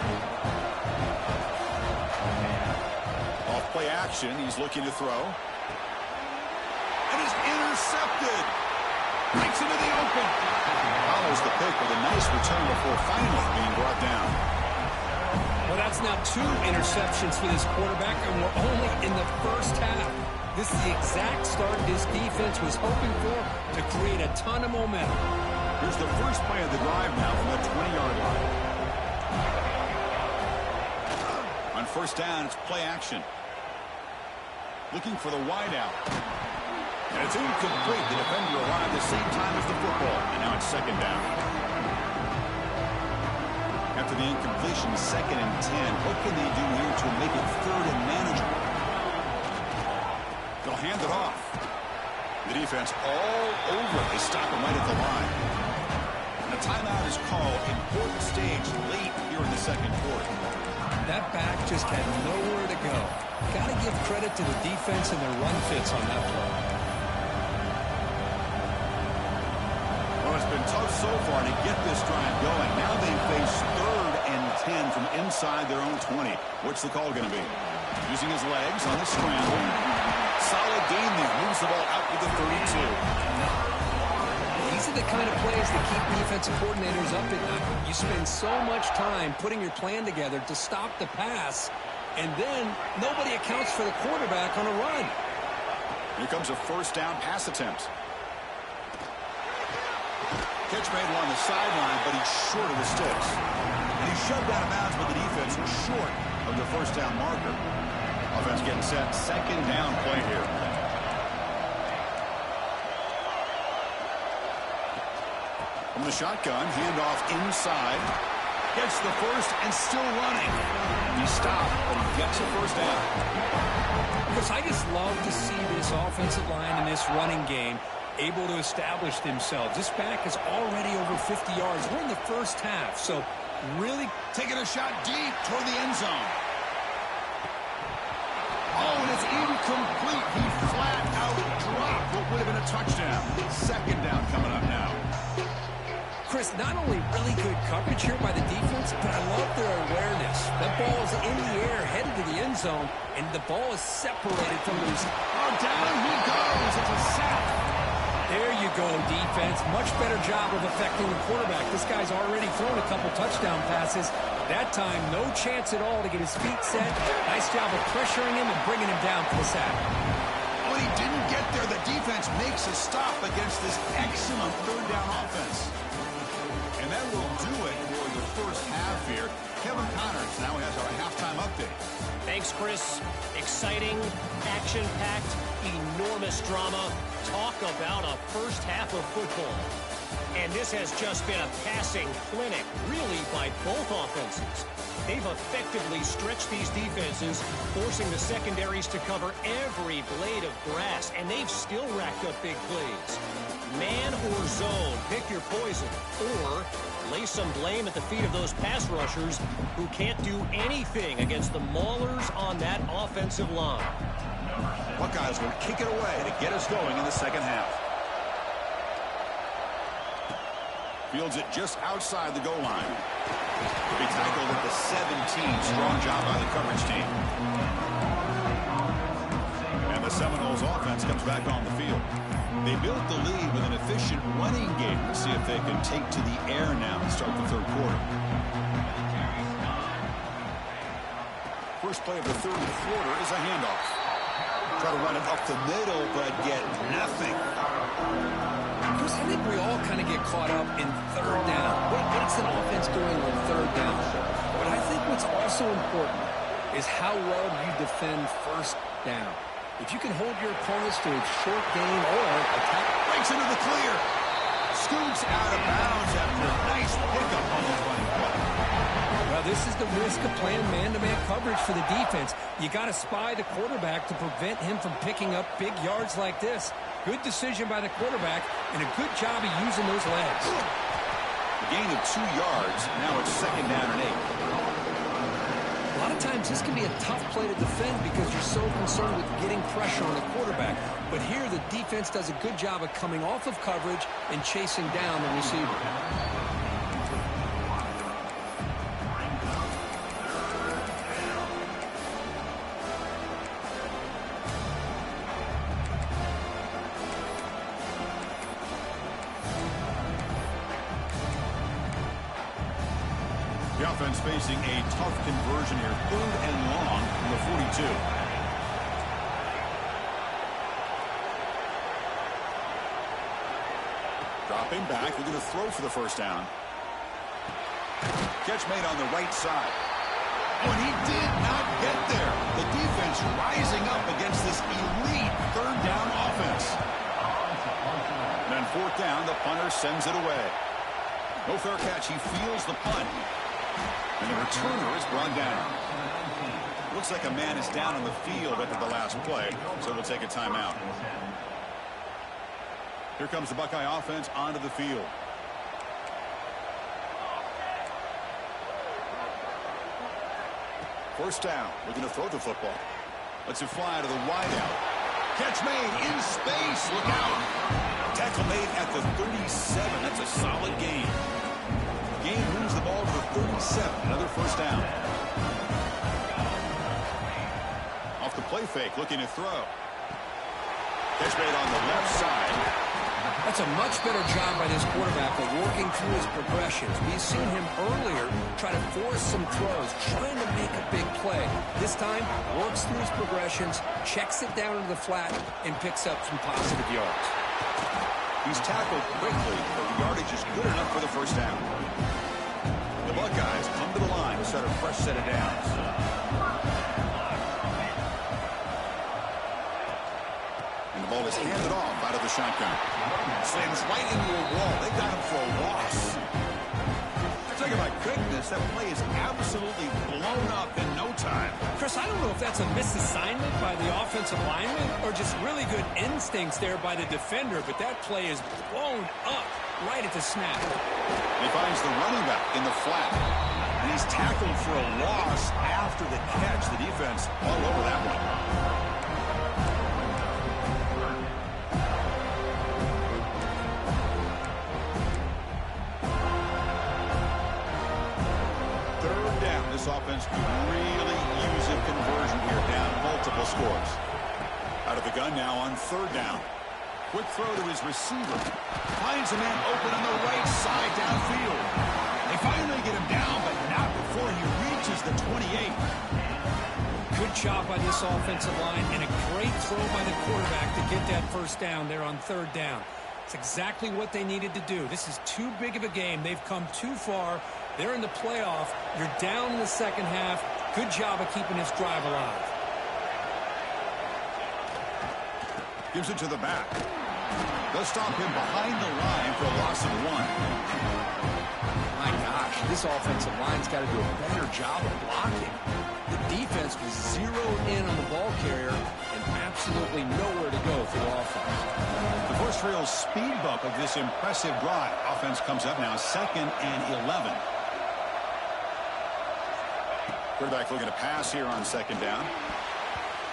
Off play action. He's looking to throw. And is intercepted. Breaks into the open. Follows the pick with a nice return before finally being brought down. Well, that's now 2 interceptions for this quarterback, and we're only in the first half. This is the exact start this defense was hoping for to create a ton of momentum. Here's the first play of the drive now from the 20-yard line. On first down, it's play action. Looking for the wideout. And it's incomplete. The defender arrived the same time as the football, and now it's second down. After the incompletion, second and 10. What can they do here to make it third and manageable? They'll hand it off. The defense all over. They stop him right at the line. And a timeout is called. Important stage late here in the second quarter. That back just had nowhere to go. Got to give credit to the defense and their run fits on that play. Well, it's been tough so far to get this drive going. Now they face third and 10 from inside their own 20. What's the call going to be? Using his legs on the scramble. Solid gain there. Moves the ball out to the 32. These are the kind of plays that keep defensive coordinators up at night. You spend so much time putting your plan together to stop the pass, and then nobody accounts for the quarterback on a run. Here comes a first down pass attempt. Catch made along the sideline, but he's short of the sticks. And he's shoved out of bounds with the defense short of the first down marker. Offense getting set. Second down play here. From the shotgun, handoff inside. Gets the first and still running. He stopped, but he gets a first down. Because I just love to see this offensive line and this running game able to establish themselves. This back is already over 50 yards. We're in the first half, so really taking a shot deep toward the end zone. Oh, and it's incomplete. He flat out dropped what would have been a touchdown. Second down coming up now. Chris, not only really good coverage here by the defense, but I love their awareness. That ball is in the air, headed to the end zone, and the ball is separated from the receiver. Oh, down he goes. It's a sack. There you go, defense. Much better job of affecting the quarterback. This guy's already thrown a couple touchdown passes. That time, no chance at all to get his feet set. Nice job of pressuring him and bringing him down for the sack. When he didn't get there, the defense makes a stop against this excellent third down offense. And that will do it for the first half here. Kevin Connors now has our halftime update. Thanks, Chris. Exciting, action-packed, enormous drama. Talk about a first half of football. And this has just been a passing clinic, really, by both offenses. They've effectively stretched these defenses, forcing the secondaries to cover every blade of grass, and they've still racked up big plays. Man or zone, pick your poison, or lay some blame at the feet of those pass rushers who can't do anything against the maulers on that offensive line. Buckeyes will kick it away to get us going in the second half. Fields it just outside the goal line. To be tackled at the 17. Strong job by the coverage team. And the Seminoles offense comes back on the field. They built the lead with an efficient running game. Let's see if they can take to the air now and start the third quarter. First play of the third quarter is a handoff. Try to run it up the middle, but get nothing. Chris, I think we all kind of get caught up in third down. What's an offense doing on third down? But I think what's also important is how well you defend first down. If you can hold your opponents to a short gain or attack. Breaks into the clear. Scoots out of bounds after a nice pickup on the running play. Well, this is the risk of playing man-to-man coverage for the defense. You got to spy the quarterback to prevent him from picking up big yards like this. Good decision by the quarterback and a good job of using those legs. A gain of 2 yards. Now it's second down and 8. A lot of times this can be a tough play to defend because you're so concerned with getting pressure on the quarterback. But here the defense does a good job of coming off of coverage and chasing down the receiver. The offense facing a tough conversion here. Third and long from the 42. Dropping back, looking to throw for the first down. Catch made on the right side. When he did not get there, the defense rising up against this elite third down offense. And then fourth down, the punter sends it away. No fair catch. He feels the punt. And the returner is brought down. Looks like a man is down on the field after the last play, so we'll take a timeout. Here comes the Buckeye offense onto the field. First down. Looking to throw the football. Lets it fly to the wideout. Catch made in space. Look out. Tackle made at the 37. That's a solid gain. Gain moves the ball to the 37. Another first down. Off the play fake, looking to throw. Catch made on the left side. That's a much better job by this quarterback of working through his progressions. We've seen him earlier try to force some throws, trying to make a big play. This time, works through his progressions, checks it down into the flat, and picks up some positive yards. He's tackled quickly, but the yardage is good enough for the first down. The Buckeyes come to the line to set a fresh set of downs. And the ball is handed off out of the shotgun. Slams right into a wall. They got him for a loss. Talking about quickness, that play is absolutely blown up in no time. Chris, I don't know if that's a misassignment by the offensive lineman or just really good instincts there by the defender, but that play is blown up right at the snap. He finds the running back in the flat. And he's tackled for a loss after the catch. The defense all over that one. Out of the gun now on third down. Quick throw to his receiver. Finds a man open on the right side downfield. They finally get him down, but not before he reaches the 28. Good job by this offensive line and a great throw by the quarterback to get that first down there on third down. It's exactly what they needed to do. This is too big of a game. They've come too far. They're in the playoff. You're down in the second half. Good job of keeping this drive alive. Gives it to the back. They'll stop him behind the line for a loss of 1. My gosh, this offensive line's got to do a better job of blocking. The defense was zeroed in on the ball carrier and absolutely nowhere to go for the offense. The first real speed bump of this impressive drive. Offense comes up now 2nd and 11. Quarterback looking to pass here on 2nd down.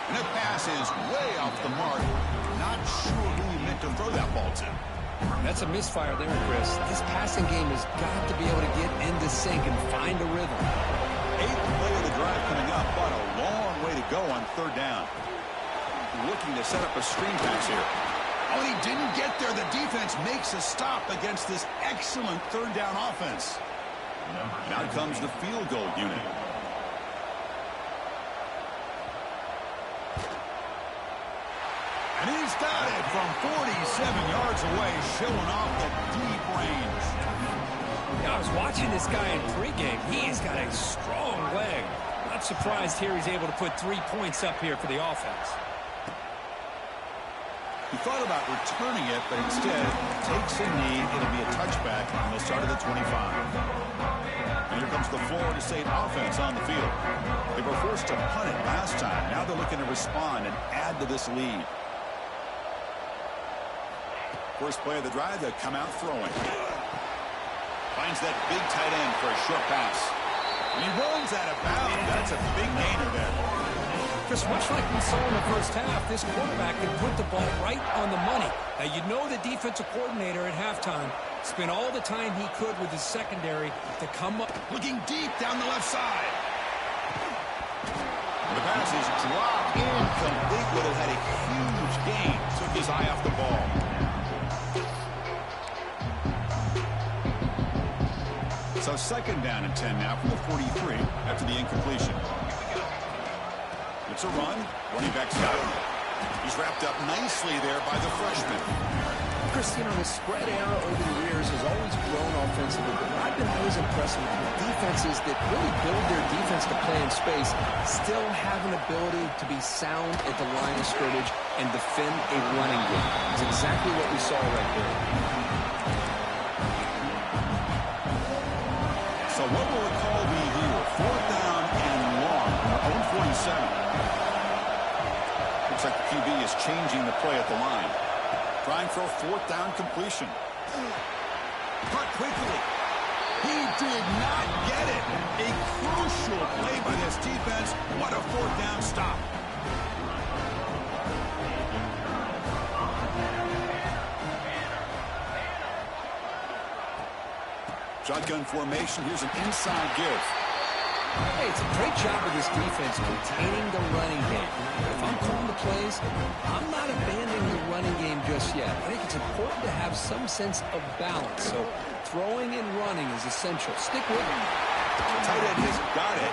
And the pass is way off the mark. Not sure who he meant to throw that ball to. That's a misfire there, Chris. This passing game has got to be able to get into sync and find a rhythm. 8th play of the drive coming up, but a long way to go on third down. Looking to set up a screen pass here. Oh, he didn't get there. The defense makes a stop against this excellent third down offense. Now comes the field goal unit. And he's got it from 47 yards away, showing off the deep range. Yeah, I was watching this guy in pregame. He's got a strong leg. Not surprised here he's able to put 3 points up here for the offense. He thought about returning it, but instead takes a knee. It'll be a touchback on the start of the 25. And here comes the Florida State offense on the field. They were forced to punt it last time. Now they're looking to respond and add to this lead. First play of the drive, they come out throwing. Finds that big tight end for a short pass. And he runs out of bounds. That's a big gainer there. Chris, much like we saw in the first half, this quarterback can put the ball right on the money. Now, you know the defensive coordinator at halftime spent all the time he could with his secondary to come up. Looking deep down the left side. The pass is dropped incomplete, but it had a huge gain. Took his eye off the ball. So 2nd down and 10 now from the 43 after the incompletion. It's a run. Running back's got it. He's wrapped up nicely there by the freshman. Chris, you know, the spread era over the years has always grown offensively, but I've been always impressed with the defenses that really build their defense to play in space, still have an ability to be sound at the line of scrimmage and defend a running game. It's exactly what we saw right there. So what will the call be here? 4th down and long from their own 47. Looks like the QB is changing the play at the line. Trying for a 4th down completion. Cut quickly. He did not get it. A crucial play by this defense. What a 4th down stop. Shotgun formation. Here's an inside give. Hey, it's a great job of this defense containing the running game. If I'm calling the plays, I'm not abandoning the running game just yet. I think it's important to have some sense of balance. So throwing and running is essential. Stick with it. Tight end has got it.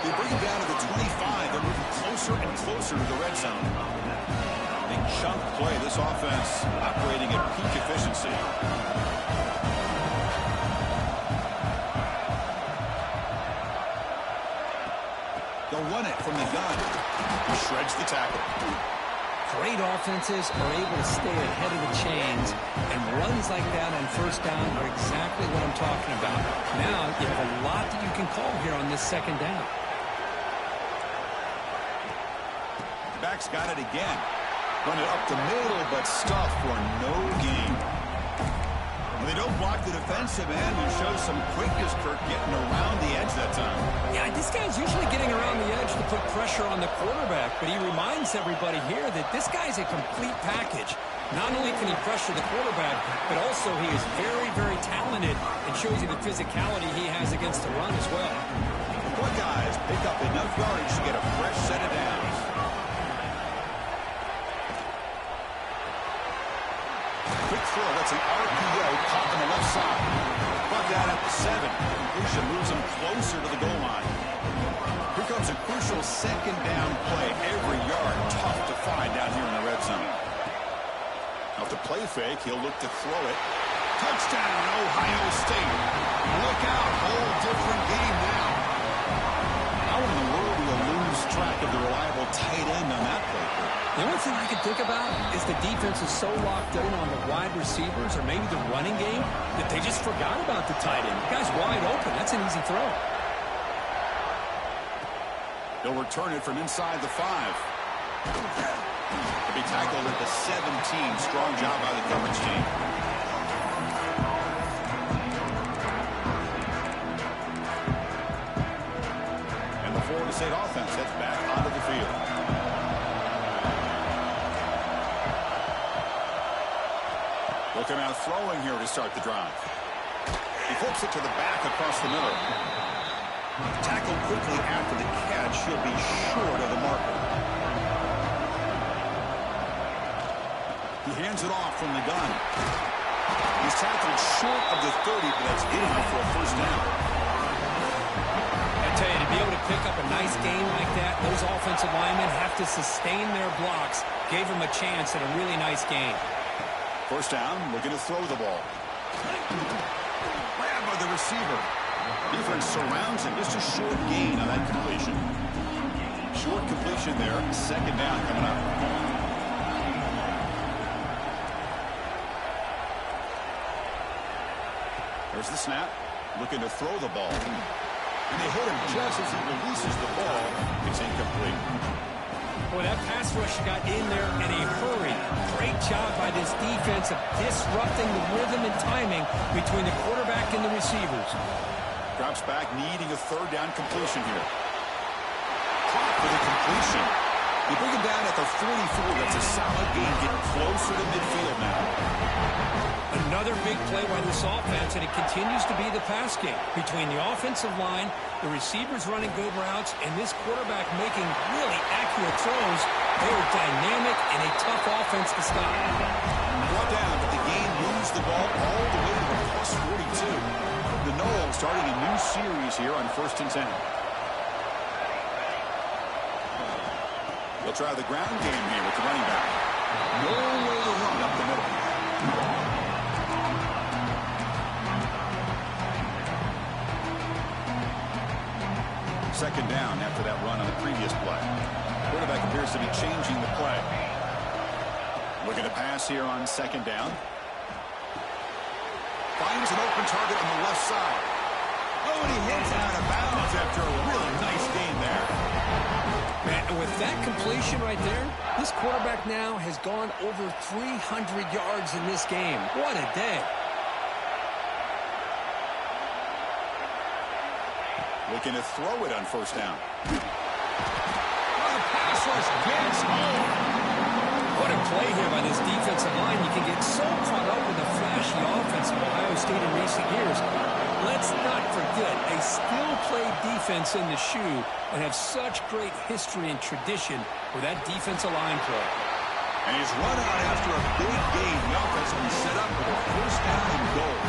They bring it down to the 25. They're moving closer and closer to the red zone. Big chunk play. This offense operating at peak efficiency. They'll run it from the gun. He shreds the tackle. Great offenses are able to stay ahead of the chains, and runs like that on 1st down are exactly what I'm talking about. Now you have a lot that you can call here on this 2nd down. Back's got it again. Run it up the middle, but stuffed for no gain. Well, they don't block the defensive end and show some quickness, Kirk, getting around the edge that time. Yeah, this guy's usually getting around the edge to put pressure on the quarterback, but he reminds everybody here that this guy's a complete package. Not only can he pressure the quarterback, but also he is very, very talented and shows you the physicality he has against the run as well. The Buckeyes pick up enough yards to get a fresh set of downs. throw. That's an RPO caught on the left side. But that at the 7. Completion moves him closer to the goal line. Here comes a crucial second down play. Every yard tough to find down here in the red zone. Off the play fake, he'll look to throw it. Touchdown, Ohio State. Look out, whole different game now. How in the world do you lose track of the reliable tight end on that play? The only thing I can think about is the defense is so locked in on the wide receivers or maybe the running game that they just forgot about the tight end. The guy's wide open. That's an easy throw. They'll return it from inside the 5. To be tackled at the 17. Strong job by the coverage team. And the Florida State offense heads back onto the field. They'll come out throwing here to start the drive. He flips it to the back across the middle. Tackled quickly after the catch. He'll be short of the marker. He hands it off from the gun. He's tackled short of the 30, but that's good enough for a first down. I tell you, to be able to pick up a nice game like that, those offensive linemen have to sustain their blocks. Gave him a chance at a really nice game. First down, looking to throw the ball. Grabbed by the receiver. Defense surrounds him. Just a short gain on that completion. Short completion there. Second down coming up. There's the snap. Looking to throw the ball. And they hit him just as he releases the ball. It's incomplete. Boy, that pass rush got in there in a hurry. Great job by this defense of disrupting the rhythm and timing between the quarterback and the receivers. Drops back, needing a third down completion here. Clock for the completion. You bring him down at the 44. That's a solid gain, getting closer to midfield now. Another big play by this offense, and it continues to be the pass game. Between the offensive line, the receivers running good routes, and this quarterback making really accurate throws, they are dynamic and a tough offense to stop. Brought down, but the game moves the ball all the way to the plus 42. The Noles starting a new series here on 1st and 10. They'll try the ground game here with the running back. No way to run up the middle. Second down after that run on the previous play. Quarterback appears to be changing the play. Looking to pass here on second down. Finds an open target on the left side. Oh, and he hits out of bounds after a really nice game there. Man, and with that completion right there, this quarterback now has gone over 300 yards in this game. What a day. Looking to throw it on first down. The pass rush gets home. What a play here by this defensive line. You can get so caught up with the flashy offense of Ohio State in recent years. Let's not forget, they still play defense in the shoe and have such great history and tradition with that defensive line play. And he's run out after a big gain. The offense will be set up with a first down and goal.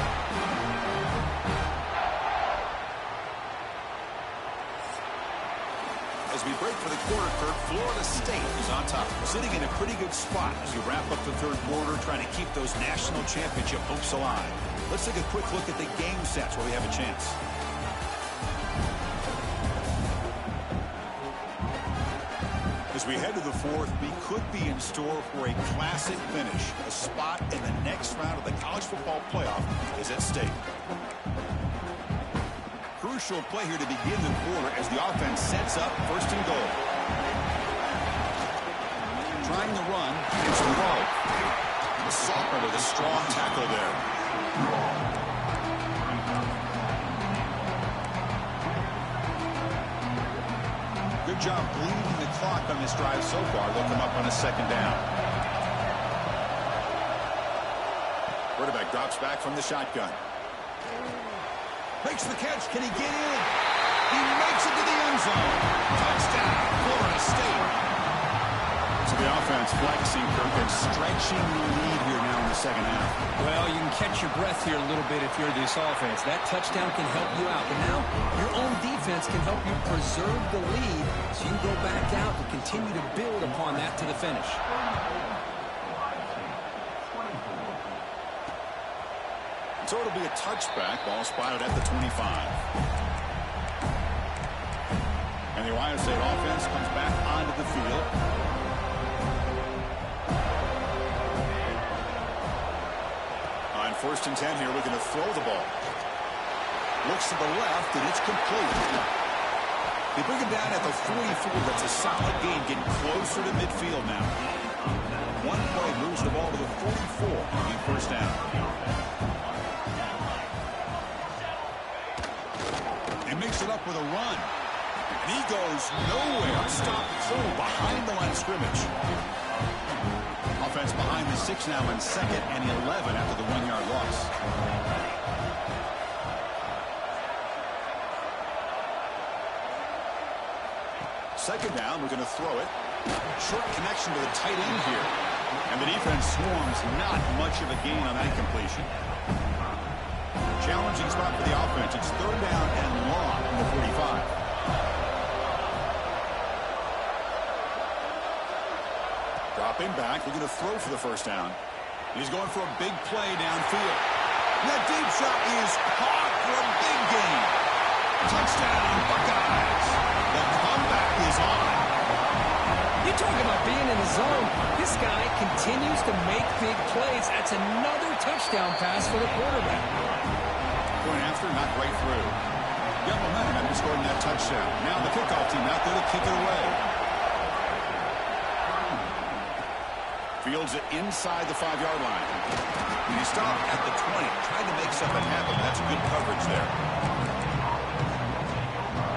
As we break for the quarter, Kirk, Florida State is on top, sitting in a pretty good spot as we wrap up the third quarter, trying to keep those national championship hopes alive. Let's take a quick look at the game sets where we have a chance. As we head to the fourth, we could be in store for a classic finish. A spot in the next round of the college football playoff is at stake. Crucial play here to begin the quarter as the offense sets up first and goal. Trying to run, it's low. Salter with a strong tackle there. Good job bleeding the clock on this drive so far. They'll come up on a second down. Quarterback drops back from the shotgun. Makes the catch. Can he get in? He makes it to the end zone. Touchdown, Florida State. So the offense flexing, Kirk, and stretching the lead here now in the the second half. Well, you can catch your breath here a little bit if you're this offense. That touchdown can help you out. But now your own defense can help you preserve the lead so you can go back out and continue to build upon that to the finish. So it'll be a touchback. Ball spotted at the 25. And the Ohio State offense comes back onto the field. On 1st and 10 here, we're going to throw the ball. Looks to the left, and it's complete. They bring him down at the 44. That's a solid gain, getting closer to midfield now. One play moves the ball to the 44. It'll be 1st down. He makes it up with a run. And he goes nowhere. Stop through behind the line of scrimmage. Offense behind the 6 now in 2nd and 11 after the 1-yard loss. Second down, we're going to throw it. Short connection to the tight end here. And the defense swarms. Not much of a gain on that completion. Challenging spot for the offense. It's 3rd down and long from the 45. Dropping back. We're going to throw for the 1st down. He's going for a big play downfield. And that deep shot is caught for a big gain. Touchdown, Buckeyes. The comeback is on. You talk about being in the zone. This guy continues to make big plays. That's another touchdown pass for the quarterback. Going after, not right through. Got momentum after scoring that touchdown. Now the kickoff team out there to kick it away. Fields it inside the 5-yard line. And he stopped at the 20, trying to make something happen. That's good coverage there.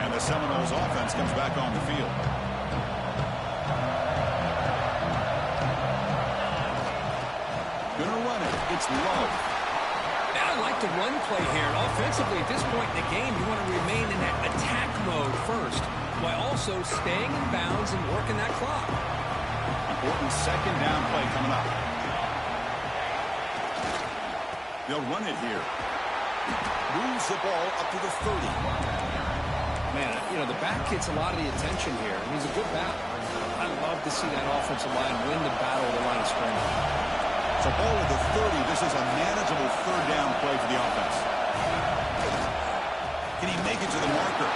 And the Seminoles offense comes back on the field. Gonna run it. It's low. I like the run play here. Offensively, at this point in the game, you want to remain in that attack mode first, while also staying in bounds and working that clock. Important 2nd down play coming up. They'll run it here. Moves the ball up to the 30. Man, you know, the back gets a lot of the attention here. He's a good back. I love to see that offensive line win the battle of the line of scrimmage. So ball at the 30. This is a manageable 3rd down play for the offense. Can he make it to the marker?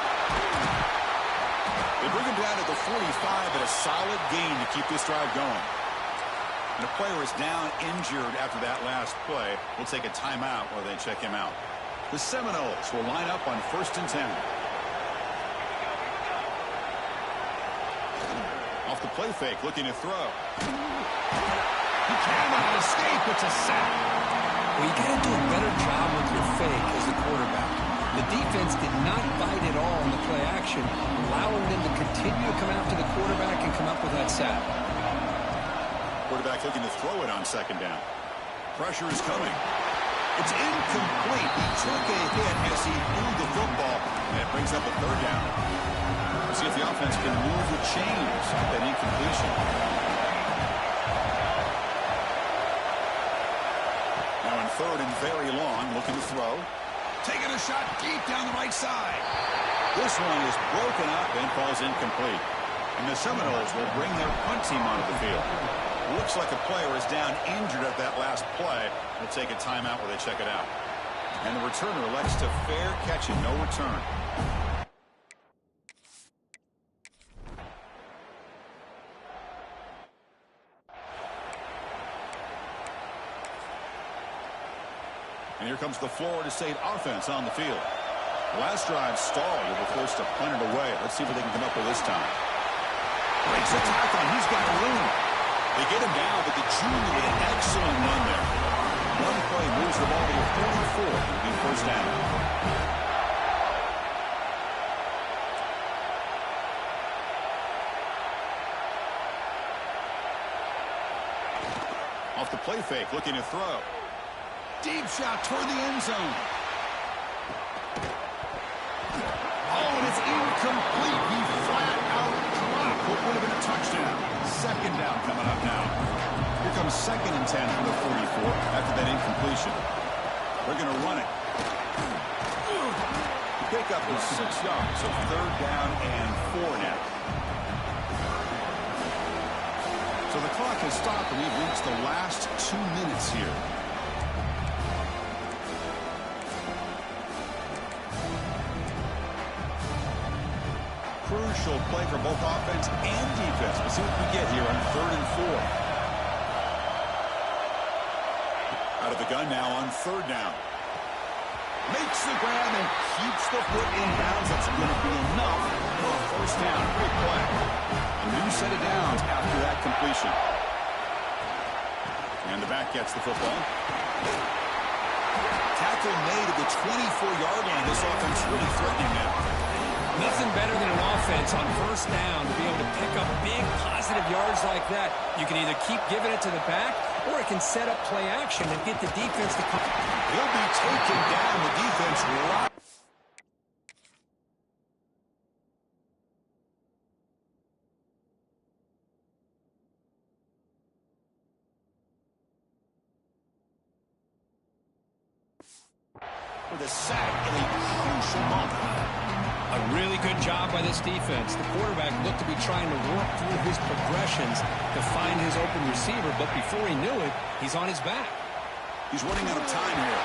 They bring him down at the 45 at a solid gain to keep this drive going. And the player is down injured after that last play. We'll take a timeout while they check him out. The Seminoles will line up on 1st and 10. Off the play fake, looking to throw. He cannot escape. It's a sack. Well, you got to do a better job with your fake as the quarterback. The defense did not bite at all in the play action, allowing them to continue to come after the quarterback and come up with that sack. Quarterback looking to throw it on 2nd down. Pressure is coming. It's incomplete. He took a hit as he threw the football, and it brings up a 3rd down. Let's see if the offense can move the chains with that incompletion. Now in 3rd and very long, looking to throw. Taking a shot deep down the right side. This one is broken up and falls incomplete. And the Seminoles will bring their punt team onto the field. Looks like a player is down injured at that last play. We'll take a timeout where they check it out. And the returner elects to fair catch it, no return. And here comes the Florida State offense on the field. Last drive stalled. They were forced to punt it away. Let's see what they can come up with this time. Breaks the tackle. He's got room. They get him down, but the junior with an excellent run there. One play moves the ball to the 44. It'll be 1st down. Off the play fake, looking to throw. Deep shot toward the end zone. Oh, and it's incomplete. He flat out dropped what would have been a touchdown. 2nd down coming up now. Here comes be 2nd and 10 from the 44 after that incompletion. They're going to run it. The pickup is 6 yards, so 3rd down and 4 now. So the clock has stopped, and we've reached the last 2 minutes here. Crucial play for both offense and defense. Let's see what we get here on 3rd and 4. Out of the gun now on 3rd down. Makes the grab and keeps the foot in bounds. That's going to be enough for a 1st down. Great play. A new set of downs after that completion. And the back gets the football. Tackle made at the 24-yard line. This offense really threatening now. Nothing better than an offense on 1st down to be able to pick up big positive yards like that. You can either keep giving it to the back, or it can set up play action and get the defense to come. He'll be taking down the defense right. With a sack in a crucial moment. A really good job by this defense. The quarterback looked to be trying to work through his progressions to find his open receiver, but before he knew it, he's on his back. He's running out of time here.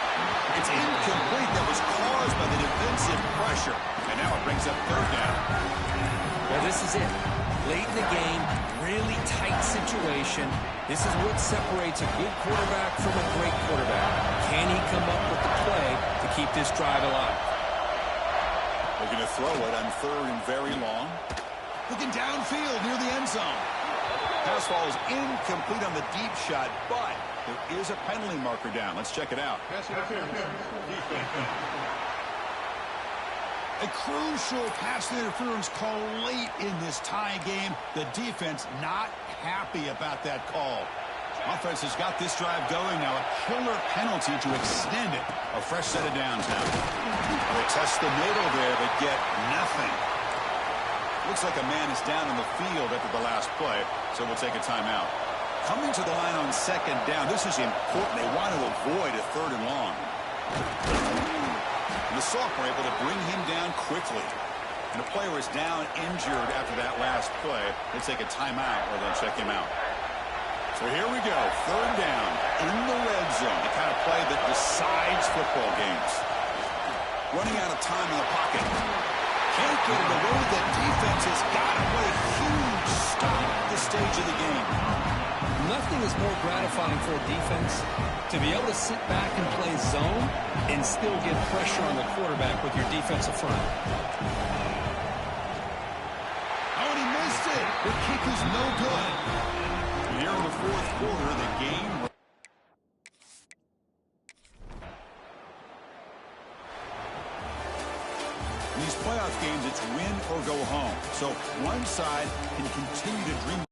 It's incomplete. That was caused by the defensive pressure. And now it brings up 3rd down. Well, this is it. Late in the game, really tight situation. This is what separates a good quarterback from a great quarterback. Can he come up with the play to keep this drive alive? They're going to throw it on 3rd and very long. Looking downfield near the end zone. Pass ball is incomplete on the deep shot, but there is a penalty marker down. Let's check it out. A crucial pass interference call late in this tie game. The defense not happy about that call. Offense has got this drive going now. A killer penalty to extend it. A fresh set of downs now. They test the middle there, but get nothing. Looks like a man is down in the field after the last play, so we'll take a timeout. Coming to the line on 2nd down. This is important. They want to avoid a 3rd and long. And the Soft were able to bring him down quickly. And a player is down injured after that last play. They take a timeout or they'll check him out. So here we go, 3rd down in the red zone, the kind of play that decides football games. Running out of time in the pocket. Can't get it away. The defense has got him. What a huge stop at this stage of the game. Nothing is more gratifying for a defense to be able to sit back and play zone and still get pressure on the quarterback with your defensive front. Oh, and he missed it. The kick is no good. Here in the 4th quarter, the game. In these playoff games, it's win or go home. So one side can continue to dream.